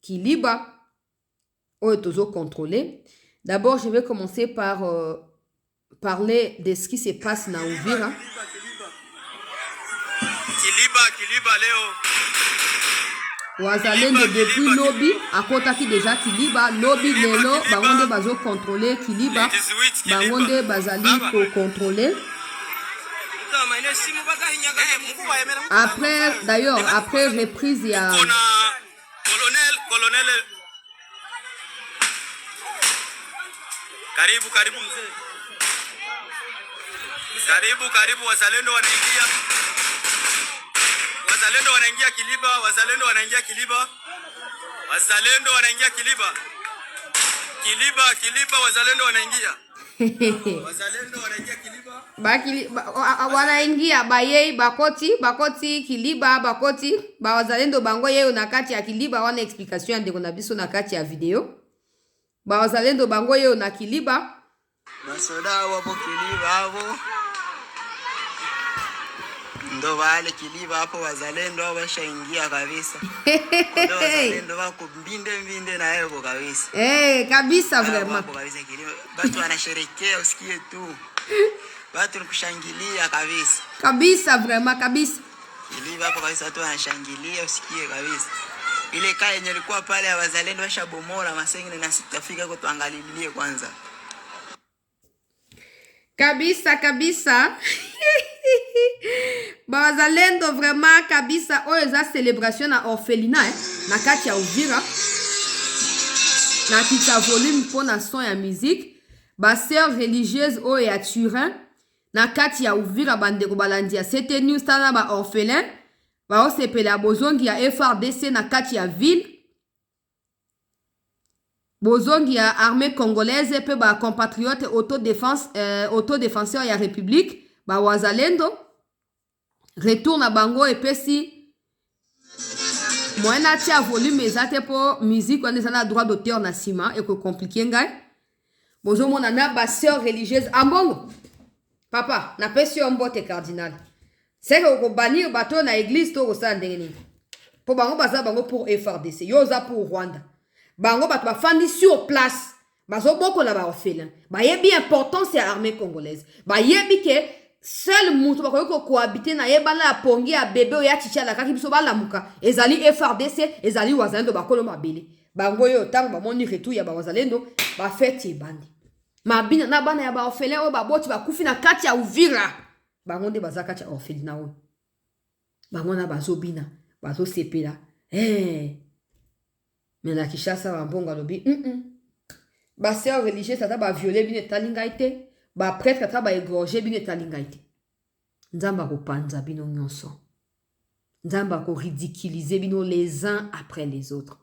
Kiliba où tozo contrôlé. D'abord, je vais commencer par parler de ce qui se passe na Uvira. Kiliba leo Wazalendo depuis lobby akotaki déjà Kiliba lobby lelo bangonde bazo contrôler Kiliba bangonde bazali ko contrôler. Après d'ailleurs après reprise il y a colonel karibu mzee karibu wazalendo wanaingia Kiliba, wazalendo wanaingia Kiliba, wazalendo wanaingia Kiliba, wazalendo wanaingia Kiliba, wanaingia bayei bakoti Kiliba bakoti ba wazalendo bango yeo na kati ya Kiliba wana explication ndeko na biso na kati ya video ba wazalendo bango yeo na Kiliba basoda wapo Kiliba hapo ndo wale Kiliba hapo wazalendo washaingia kabisa. Ndo wazalendo wako mbinde na yeye kabisa. Kabisa vraiment. Hapo kabisa Kiliba. Watu wanasherehekea usikie tu. Watu nikushangilia kabisa. Kabisa vraiment kabisa. Kiliba hapo kabisa watu wanashangilia usikie kabisa. Ile kaya yenye ilikuwa pale ya wazalendo washabomora masengine na sitafika kwa tuangalilie kwanza. Kabisa. Bazalendo vraiment kabisa oyo za celebration na orphelinat na kati ya Uvira na kita volume pour na son ya musique ba sœur religieuse oyo ya Turin na kati ya Uvira bandeko balandi ya CT News tana ba orphelin ba osepela bozongi ya FRDC na kati ya ville bozongi ya armée congolaise pe ba compatriote autodéfenseur ya république ba wazalendo retour na bango epesi moyen tia volume ezate po musique wana ezana droit d'auteur na sima eko compliqué ngai bozomona na ba sœur religieuse ambongo papa na pesi yo mbote cardinal c'est que ko bannir bato na église to ko sa ndenge nini po bango baza bango pour FRDC yo za pour Rwanda bango bato bafandi sur place bazo boko la ba orphelin ba yebi importance ya armée congolaise ba yebi ke seul mutu bakoki cohabiter na yebala ya pongi ya bebe oya chicha kaki biso balamuka ezali FRDC ezali wazalendo bakolo mabele bango yo tango bamoni retour ya bawazalendo bafeti ebandi mabina na bana ya baorphelin oyo baboti bakufi na kati ya Uvira bango nde baza kati ya orphelina oyo bango na bazobina bazosepela me na Kinshasa bambongo alobi baseur religieuse ata baviole bino etali ngai te ba prêtre ata baégorge bino etali ngai te nzambe akopanza bino nyonso nzambe akoridiculize bino les uns après les autres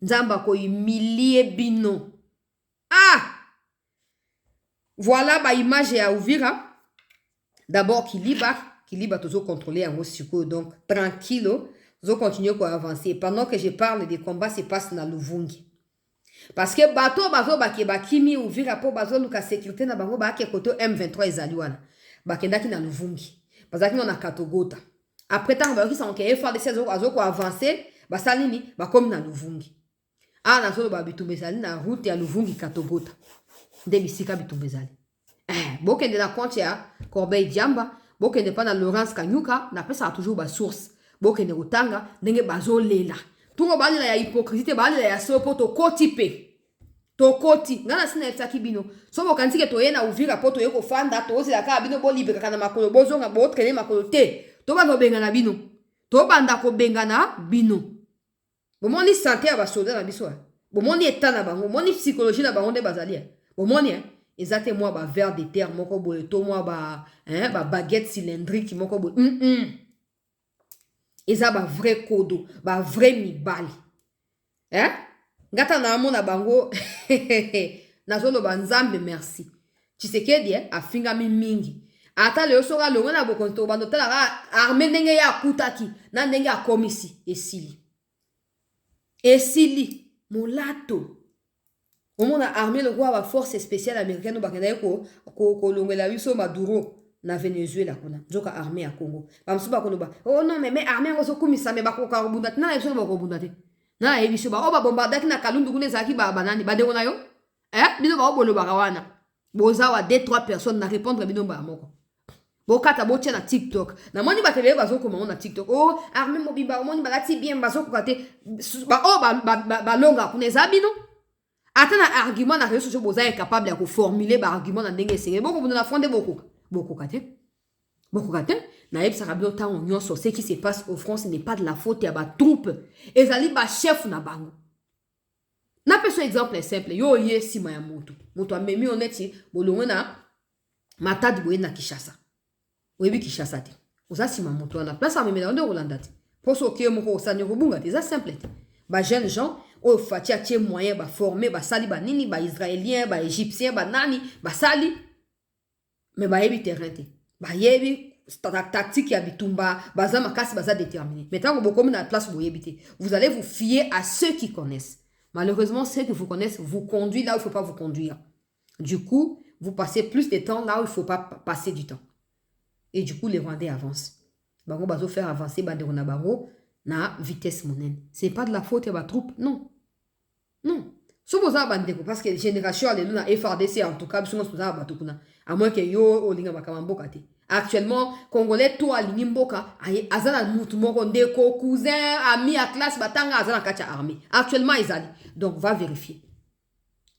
nzambe akohumilie bino voilà ba image ya Uvira d'abord Kiliba tozo contrôler yango sikoyo donc tranquille tozo continuer ko avancer pendant que je parle des combats se passe na Luvungi. Parce que bato bazo bakimi Uvira po bazo luka sécurité na bango ba ke koto M23 ezali wana bakendaki na Luvungi bazaki na Katogota après tant ba ki sa onke FARDC azo ko avancer basali ni bakomi na Luvungi na solo ba bitumba ezali na route ya Luvungi Katogota nde bisika bitumba ezali bokende na compte ya Corbeil Diamba bokende pa na Laurence Kanyuka na pesa toujours ba source bokende kotanga ndenge bazo lela tungo balela ya hypocrisie balela ya sopo to koti pe to koti ngana sina etaki bino so bokanzike to yena Uvira po to yeko fanda to ozela ka bino bo libere kana makolo bozonga bo trene makolo te to bando bengana bino to banda ko bengana bino bomoni santé ya basoda na biso bomoni état na bango bomoni psychologie na bango nde bazalia bomoni ezate moi ba verre de terre moko boye to moi ba baguette cylindrique moko boye eza ba vrai kodo ba vrai mibali ngata na amona bango nazolo banzambe merci Tshisekedi afingami mingi ata leo soka longo na bokonto bando tala armée ndenge ya kutaki na ndenge akomisi esili molato omona armée le roi wa force spéciale américaine bakenda ko longela biso Maduro na Venezuela kuna nzoka armée ya Congo bamsuba koloba non mais armée ngoso kumisa me bakoka robunda na yeso bakobunda te na yebiso ba oba bombardaki na Kalundu kuna zaki ba banani badengo na yo bino ba obolo bakawana boza wa 2-3 personnes na répondre bino ba moko bokata botia na TikTok na moni batele bazokoma na TikTok armée mobimba moni balati bien bazokoka te ba longa kuna ezabino ata na argument na réseau social boza incapable ya ko formuler ba argument na ndenge esenge boko na fondé bokoka te na yebisaka bino ntango nyonso ce qui se passe au front ce n'est pas de la faute ya batroupe ezali bachef na bango napesa exemple simple yo ye nsima ya moto amemi oneti bolongwe na matadi boye na Kinshasa oyebi Kinshasa te oza nsima moto wana place amemela nde okolanda te mposo okeye moko osani okobunga te eza simple te bajeune gens oyo fati atie moyen baforme basali banini baisraélien baégyptien banani basali mais bayebi terrain te bayebi tactique ya bitumba baza makasi baza déterminé mais tant que bokomi na place boyebi te vous allez vous fier à ceux qui connaissent malheureusement ceux qui vous connaissent vous conduisent là où il faut pas vous conduire du coup vous passez plus de temps là où il faut pas passer du temps et du coup les Rwandais avancent bango bazo faire avancer bandeko na bango na vitesse monene. C'est pas de la faute de la troupe, non. Non. Soboza bandeko parce que génération alelu na FRDC en tout cas biso soboza batukuna. À moins que yo olinga makamamboka te. Actuellement, Congolais tout alingi mboka, azana mutu moko ndeko, cousin, ami à classe batanga azana kacha armée. Actuellement ils allaient. Donc va vérifier.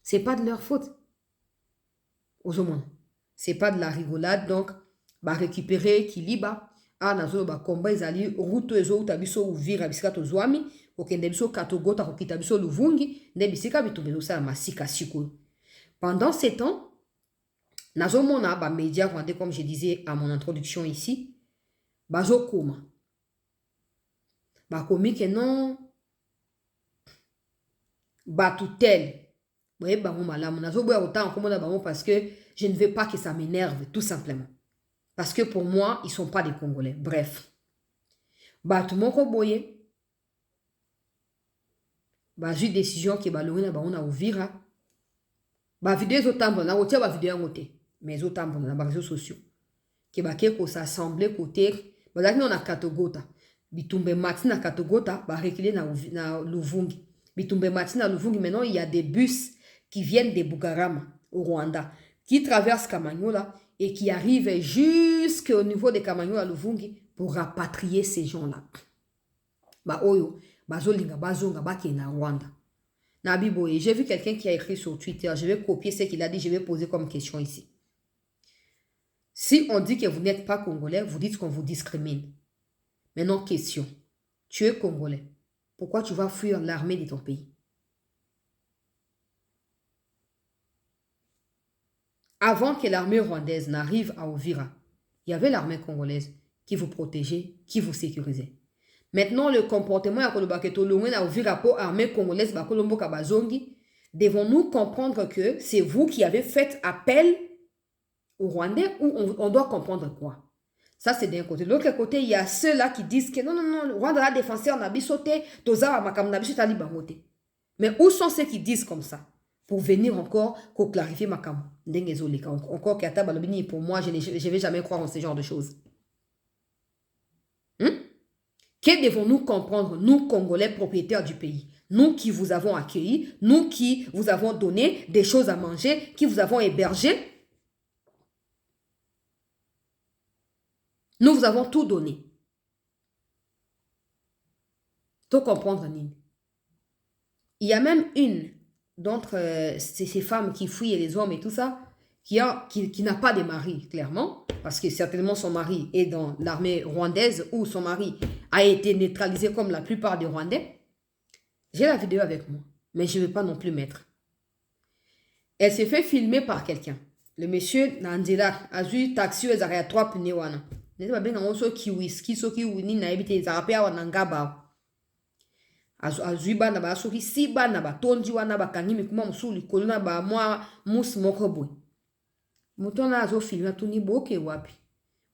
C'est pas de leur faute. Aux hommes. C'est pas de la rigolade donc ba récupérer Kiliba. Ah nazo ba combat ils allaient route ezo utabiso ouvira bisika to zwami, okende biso katogota kokita biso luvungi, ne bisika bitumbezo sa masika siko. Pendant ces temps, nazo mona ba média rwandais comme je disais à mon introduction ici, bazo koma. Ba komi que non ba tutel. Ouais, ba mo malamu nazo boya autant comme ba mo parce que je ne veux pas que ça m'énerve tout simplement. Parce que pour moi, ils sont pas des Congolais. Bref. Ba tout mon ko boye. Ba ju décision que ba longena ba on a ouvira. Ba vidéo zotambo na otia ba vidéo ngote. Mais autant dans les réseaux sociaux qui va ko s'assembler côté bazaki na katogota bitumbe matina katogota ba reculer na Luvungi bitumbe matina Luvungi. Maintenant il y a des bus qui viennent de Bugarama au Rwanda qui traversent Kamanyola et qui arrivent jusqu'au niveau de Kamanyola Luvungi pour rapatrier ces gens-là. Ba oyo bazolinga bazonga baki na Rwanda. Nabiboye, j'ai vu quelqu'un qui a écrit sur Twitter, je vais copier ce qu'il a dit, je vais poser comme question ici. Si on dit que vous n'êtes pas Congolais, vous dites qu'on vous discrimine. Maintenant, question. Tu es Congolais. Pourquoi tu vas fuir l'armée de ton pays? Avant que l'armée rwandaise n'arrive à Uvira, il y avait l'armée congolaise qui vous protégeait, qui vous sécurisait. Maintenant, le comportement de l'armée congolaise, devons-nous comprendre que c'est vous qui avez fait appel aux Rwandais ou on doit comprendre quoi? Ça, c'est d'un côté. De l'autre côté, il y a ceux-là qui disent que non, le Rwanda a défenseur n'a bisoté, toza makam n'a bisoté ali bangote. Mais où sont ceux qui disent comme ça? Pour venir encore, pour clarifier makam. Encore qu'il y a balobini, pour moi, je ne vais jamais croire en ce genre de choses. Que devons-nous comprendre, nous, Congolais, propriétaires du pays? Nous qui vous avons accueillis, nous qui vous avons donné des choses à manger, qui vous avons hébergé. Nous vous avons tout donné. Tout comprendre, Nini. Il y a même une d'entre ces femmes qui fuient les hommes et tout ça, qui n'a pas de mari, clairement, parce que certainement son mari est dans l'armée rwandaise ou son mari a été neutralisé comme la plupart des Rwandais. J'ai la vidéo avec moi, mais je ne vais pas non plus mettre. Elle s'est fait filmer par quelqu'un. Le monsieur Nandila a vu taxi aux arrêts à 3 pneus. Il y a des gens qui whisky, qui wini na ebite zarape awa nangaba. Azuiba na ba soki siba na ba tondi wana ba kangi mikuma musuli kolona ba mwa mus moko boy. Mutona azo filma tuni boke wapi.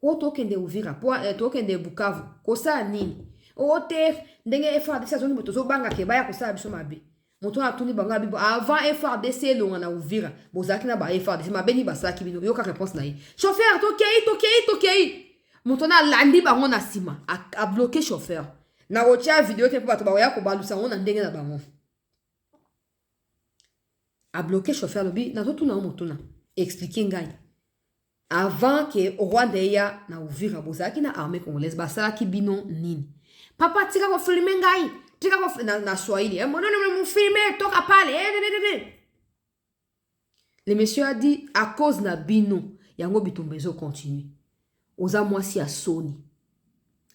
O tokende Uvira po tokende Bukavu. Kosa nini? O te ndenge FRDC azoni botozo banga ke baya kosa biso mabe. Mutona tuni banga bibo avant FRDC longa na Uvira. Bozaki na ba FRDC mabeni basaki bino yoka réponse na yi. Chauffeur tokei. Moutona landi bango na sima a bloqué chauffeur. Na rotia vidéo te pa to ba ya ko balusa on na ndenge na bango. A bloqué chauffeur lobi na to na motona. Expliquer ngai. Avant que Rwanda ya na Uvira bozaki na armée congolaise basala ki bino nini. Papa tika ko filmer ngai. Tika ko na Swahili. Mon non me filmer toka pale. Le monsieur a dit à cause na bino yango bitumbezo continue. Oza mwasi ya soni.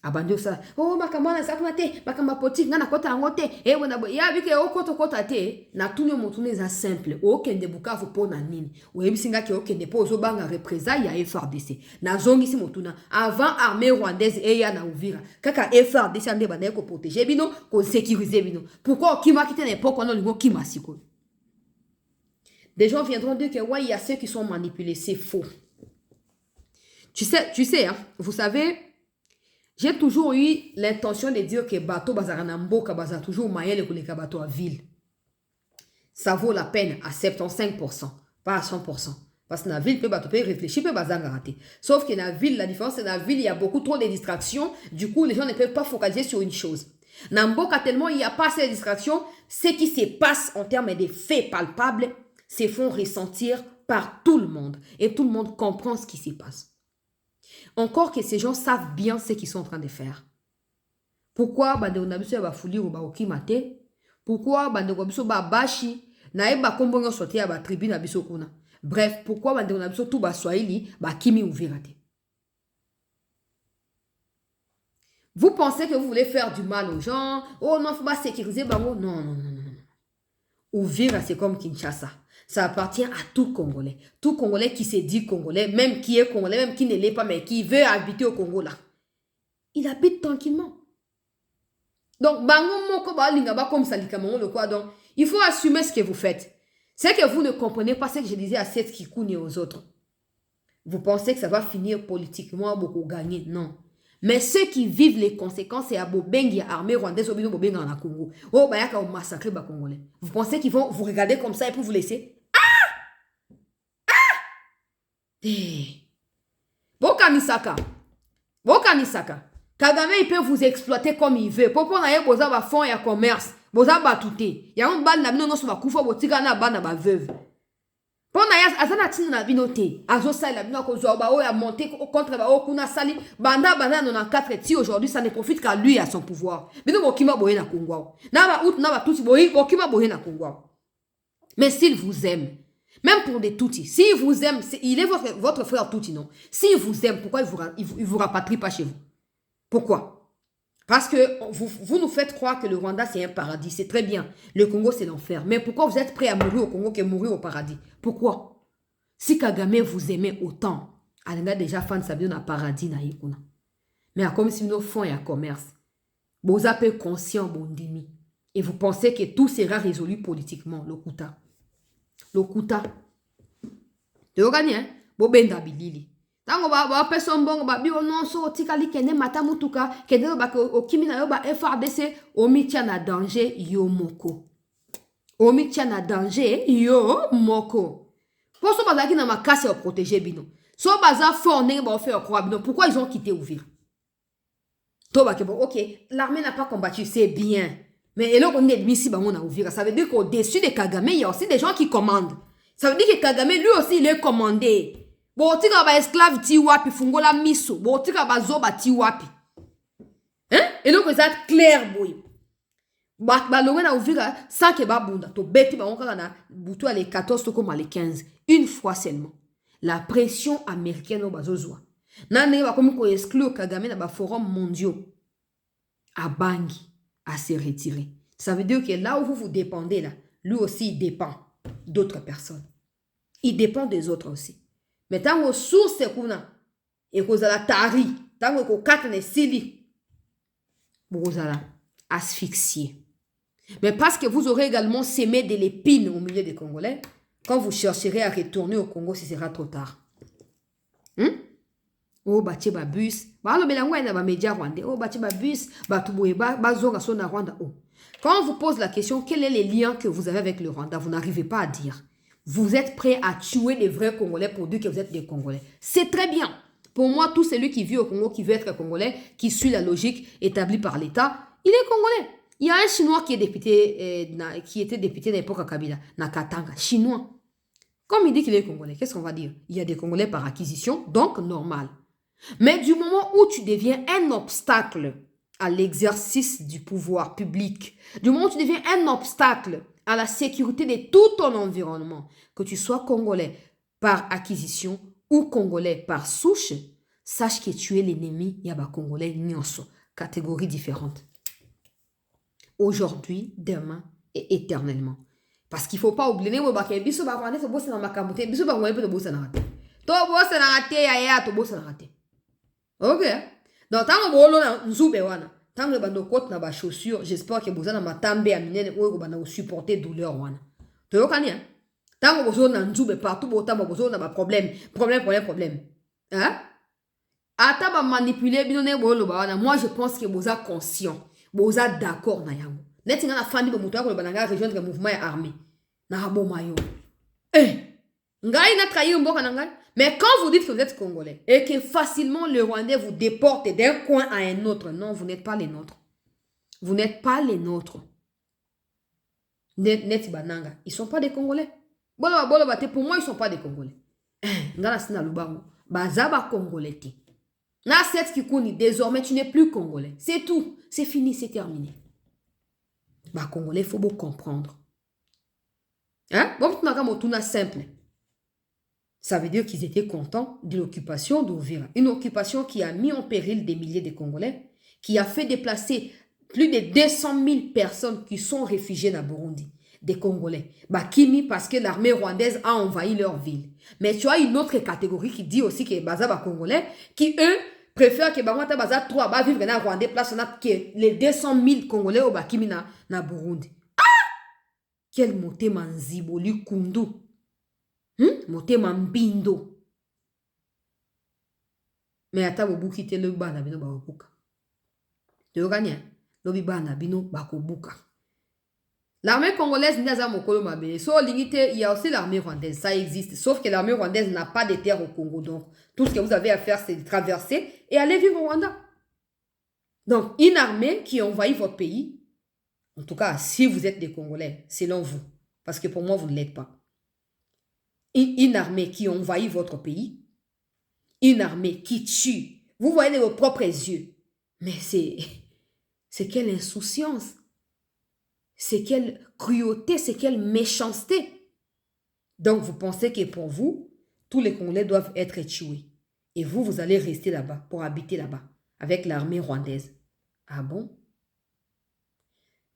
Abandi osa. Oh makamana sakuna te. Makamba poti ngana kota angote. Wana bo. Ya bike okoto kota te. Na tunyo motune za simple. Okende Bukavu po na nini. Oyebisinga ke okende po ozo banga représailles ya FRDC. Na zongi si motuna. Avant armée rwandaise eya na Uvira. Kaka FRDC ande banaye ko protéger bino. Ko sécuriser bino. Pourquoi okima kite n'époque on a lingo kima siko. Des gens viendront dire que ouais, il y a ceux qui sont manipulés. C'est faux. Tu sais, hein, vous savez, j'ai toujours eu l'intention de dire que bateau bazarana mboka baza toujours mayele koleka bateau à ville. Ça vaut la peine à 75%, pas à 100%. Parce que dans la ville, tu peux réfléchir, tu peux rater. Sauf que dans la ville, la différence, c'est que dans la ville, il y a beaucoup trop de distractions. Du coup, les gens ne peuvent pas focaliser sur une chose. Dans Mboka, tellement il n'y a pas assez de distractions, ce qui se passe en termes de faits palpables se font ressentir par tout le monde. Et tout le monde comprend ce qui se passe. Encore que ces gens savent bien ce qu'ils sont en train de faire. Pourquoi Bandeonabiso va fouli ou Baokimate? Pourquoi Bandeonabiso va bashi? Naeba kombongo sote ya ba tribune abiso kuna. Bref, pourquoi Bandeonabiso tout ba swahili ba kimi ouvirate? Vous pensez que vous voulez faire du mal aux gens? Oh non, il faut pas sécuriser Bango. Non, non, non, non. Ouvira, c'est comme Kinshasa. Ça appartient à tout Congolais. Tout Congolais qui se dit Congolais, même qui est Congolais, même qui ne l'est pas, mais qui veut habiter au Congo là. Il habite tranquillement. Donc, Bango Moko ba lingaba comme ça, le quoi. Donc, il faut assumer ce que vous faites. C'est que vous ne comprenez pas ce que je disais à cette Kikouni et aux autres. Vous pensez que ça va finir politiquement beaucoup gagner? Non. Mais ceux qui vivent les conséquences, c'est à Bobengi, armée rwandaise, au Bobengi en Congo. Oh, bah, il y a massacrer les Congolais. Vous pensez qu'ils vont vous regarder comme ça et pour vous laisser? Bokanisaka. Bokanisaka. Kagame, il peut vous exploiter comme il veut. Pourquoi on a eu besoin de fonds et commerce? Boza batouté. Ya un bal na bino no so bakufa botika na bana ba veuve. Pona ya azana tinu na bino te. Azo sali la bino ko zo ba o ya monter contre ba o kuna sali banda 94 ti aujourd'hui ça ne profite qu'à lui à son pouvoir. Bino bokima boye na Kongo. Na ba out na ba tuti boye bokima boye na Kongo. Mais s'il vous aime, même pour des toutis, s'il vous aime, il est votre frère touti non. S'il vous aime, pourquoi il vous rapatrie pas chez vous? Pourquoi? Parce que vous nous faites croire que le Rwanda, c'est un paradis. C'est très bien. Le Congo, c'est l'enfer. Mais pourquoi vous êtes prêts à mourir au Congo que mourir au paradis? Pourquoi? Si Kagame vous aimait autant, il a déjà fan sabio na paradis na yekuna. Mais comme si nos fonds et à commerce, vous êtes conscient bondimi. Et vous pensez que tout sera résolu politiquement. Lokuta. Lokuta. Tu gagnes, hein? Bobenda bilili. Tango ba person bongo ba bio non so tikali kene mata mutuka kene ba o kimi na yo ba FRDC o mitia na danger yo moko. O mitia na danger yo moko. Pour so bazaki na makasi o protéger bino. So baza fort ndenge ba faire croire bino. Pourquoi ils ont quitté Uvira? To ba ke bon OK, l'armée n'a pas combattu, c'est bien. Mais eloko on est ici ba on a Uvira, ça veut dire qu'au-dessus de Kagame, il y a aussi des gens qui commandent. Ça veut dire que Kagame lui aussi il est commandé. Botika ba esclave ti wapi fungola miso botika ba zoba ti wapi hein et donc ça clair boy ba lowe na Uvira sans que ba bunda to beti ba onka na butu les 14 comme les 15 une fois seulement la pression américaine bazozwa nane ba comme ko exclure Kagame na ba forum mondiaux à Bangui à se retirer. Ça veut dire que là où vous dépendez là, lui aussi il dépend d'autres personnes. Il dépend des autres aussi. Mais tant que source kuna et que la tari, tant que katne sili, vous allez asphyxier. Mais parce que vous aurez également sémé de l'épine au milieu des Congolais, quand vous chercherez à retourner au Congo, ce sera trop tard. Oh, bâti ba bus, ba lo belangwa na ba média rwandais. Oh, bâti ba bus, ba tuboye ba zonga sona Rwanda. Oh. Quand on vous pose la question, quel est le lien que vous avez avec le Rwanda, vous n'arrivez pas à dire. Vous êtes prêts à tuer les vrais Congolais pour dire que vous êtes des Congolais. C'est très bien. Pour moi, tout celui qui vit au Congo, qui veut être Congolais, qui suit la logique établie par l'État, il est Congolais. Il y a un Chinois qui est député, qui était député à l'époque à Kabila, Nakatanga, Chinois. Comme il dit qu'il est Congolais, qu'est-ce qu'on va dire? Il y a des Congolais par acquisition, donc normal. Mais du moment où tu deviens un obstacle à l'exercice du pouvoir public, du moment où tu deviens un obstacle à la sécurité de tout ton environnement, que tu sois Congolais par acquisition ou Congolais par souche, sache que tu es l'ennemi yaba Congolais nyonso, catégories différentes. Aujourd'hui, demain et éternellement. Parce qu'il ne faut pas oublier que biso ba rwandais to bossa na makamute, biso ba rwandais to bossa na raté. To bossa na raté ya to bossa na raté. OK. Donc tant que bolo na nzube wana. Tant que bando côte na ba chaussure, j'espère que vous avez ma tambe à minene ou bana supporter douleur wana. To yokani hein? Tant que vous na nzube partout botam vous na ba problème. Hein? Ata ba manipuler binone bolo ba wana. Moi je pense que vous êtes conscient. Vous êtes d'accord na yango. Netinga na fandi bo muto ko bananga rejoindre le mouvement armé. Na bo mayo. Ngai n'a trahi mboka na ngai. Mais quand vous dites que vous êtes Congolais et que facilement le Rwandais vous déporte d'un coin à un autre, non, vous n'êtes pas les nôtres. Vous n'êtes pas les nôtres. Net bananga. Ils ne sont pas des Congolais. Pour moi, ils ne sont pas des Congolais. Ngala sina lubango. Bazaba Congolais. Na set kikuni, désormais, tu n'es plus Congolais. C'est tout. C'est fini, c'est terminé. Bah, Congolais, il faut beaucoup comprendre. Hein? Bon, tu n'as simple. Ça veut dire qu'ils étaient contents de l'occupation d'Uvira. Une occupation qui a mis en péril des milliers de Congolais, qui a fait déplacer plus de 200 000 personnes qui sont réfugiées dans Burundi, des Congolais. Bakimi parce que l'armée rwandaise a envahi leur ville. Mais tu as une autre catégorie qui dit aussi que Baza Congolais, qui eux préfèrent que Bamata Baza 3 va vivre dans Rwanda, place que les 200 000 Congolais au Bakimi na Burundi. Ah! Quel moté manziboli kundu. Motema mbindo. Mais ata bobuki te le bana bino bakobuka. Tu gagnes. Lobi bana bino bakobuka. L'armée congolaise n'a mokolo mabe. So limité, il y a aussi l'armée rwandaise, ça existe. Sauf que l'armée rwandaise n'a pas de terre au Congo. Donc, tout ce que vous avez à faire, c'est de traverser et aller vivre au Rwanda. Donc, une armée qui envahit votre pays, en tout cas, si vous êtes des Congolais, selon vous, parce que pour moi, vous ne l'êtes pas. Une armée qui envahit votre pays, une armée qui tue. Vous voyez de vos propres yeux. Mais c'est quelle insouciance. C'est quelle cruauté, c'est quelle méchanceté. Donc vous pensez que pour vous, tous les Congolais doivent être tués. Et vous, vous allez rester là-bas, pour habiter là-bas, avec l'armée rwandaise. Ah bon?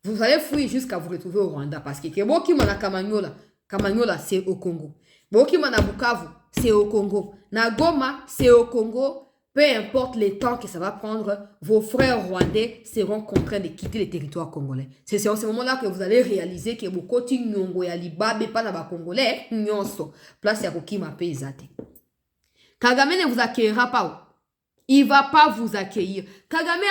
Vous allez fuir jusqu'à vous retrouver au Rwanda, parce que Keboki Mana Kamanyola, c'est au Congo. Boki Mana Bukavu, c'est au Congo. Na Goma, c'est au Congo. Peu importe le temps que ça va prendre, vos frères rwandais seront contraints de quitter le territoire congolais. C'est en ce moment-là que vous allez réaliser que beaucoup de Nyongo ya Libabe, pas na Congolais, Nyonso, place ya Kokima Payzate. Kagame ne vous accueillera pas. Il ne va pas vous accueillir. Kagame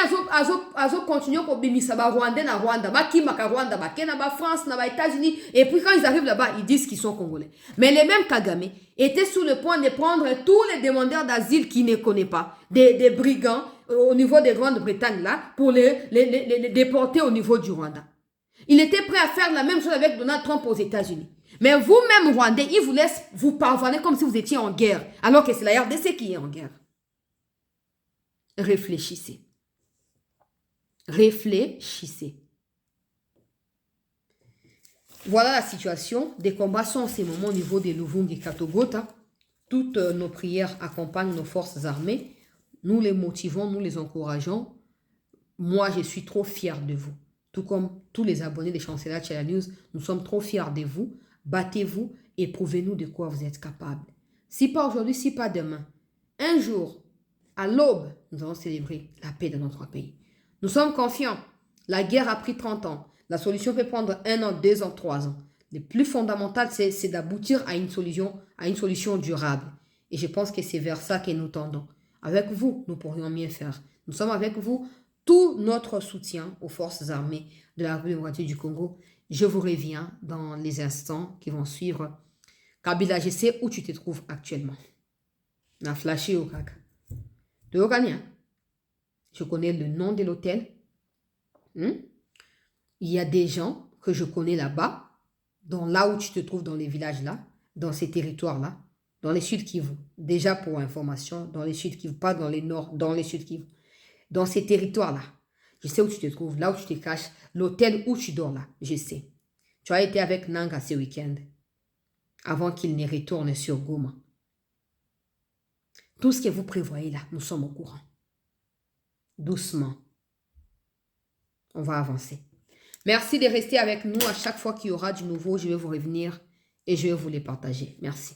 azo continuer pour bimisa ba Rwandais na Rwanda, ba Kimaka Rwanda, ba Kenya, ba France, na ba États-Unis. Et puis quand ils arrivent là-bas, ils disent qu'ils sont Congolais. Mais les mêmes Kagame étaient sur le point de prendre tous les demandeurs d'asile qu'ils ne connaissent pas, des brigands au niveau de Grande-Bretagne là, pour les déporter au niveau du Rwanda. Il était prêt à faire la même chose avec Donald Trump aux États-Unis. Mais vous-même, Rwandais, ils vous laissent vous pardonner comme si vous étiez en guerre, alors que c'est la RDC qui est en guerre. Réfléchissez. Réfléchissez. Voilà la situation. Des combats sont en ce moment au niveau des Luvungi et Katogota. Toutes nos prières accompagnent nos forces armées. Nous les motivons, nous les encourageons. Moi, je suis trop fier de vous. Tout comme tous les abonnés des Chancellor Channel News, nous sommes trop fiers de vous. Battez-vous et prouvez-nous de quoi vous êtes capables. Si pas aujourd'hui, si pas demain. Un jour, à l'aube, nous allons célébrer la paix de notre pays. Nous sommes confiants. La guerre a pris 30 ans. La solution peut prendre 1 an, 2 ans, 3 ans. Le plus fondamental, c'est d'aboutir à une solution durable. Et je pense que c'est vers ça que nous tendons. Avec vous, nous pourrions mieux faire. Nous sommes avec vous. Tout notre soutien aux forces armées de la République du Congo. Je vous reviens dans les instants qui vont suivre. Kabila, je sais où tu te trouves actuellement. Na flashé au caca. Je connais le nom de l'hôtel. Il y a des gens que je connais là-bas, là où tu te trouves dans les villages là, dans ces territoires-là, dans les Sud Kivu. Déjà pour information, dans les Sud Kivu, pas dans les Nord, dans les Sud Kivu. Dans ces territoires-là, je sais où tu te trouves, là où tu te caches, l'hôtel où tu dors là, je sais. Tu as été avec Nanga ce week-end, avant qu'il ne retourne sur Goma. Tout ce que vous prévoyez là, nous sommes au courant. Doucement. On va avancer. Merci de rester avec nous. À chaque fois qu'il y aura du nouveau, je vais vous revenir et je vais vous les partager. Merci.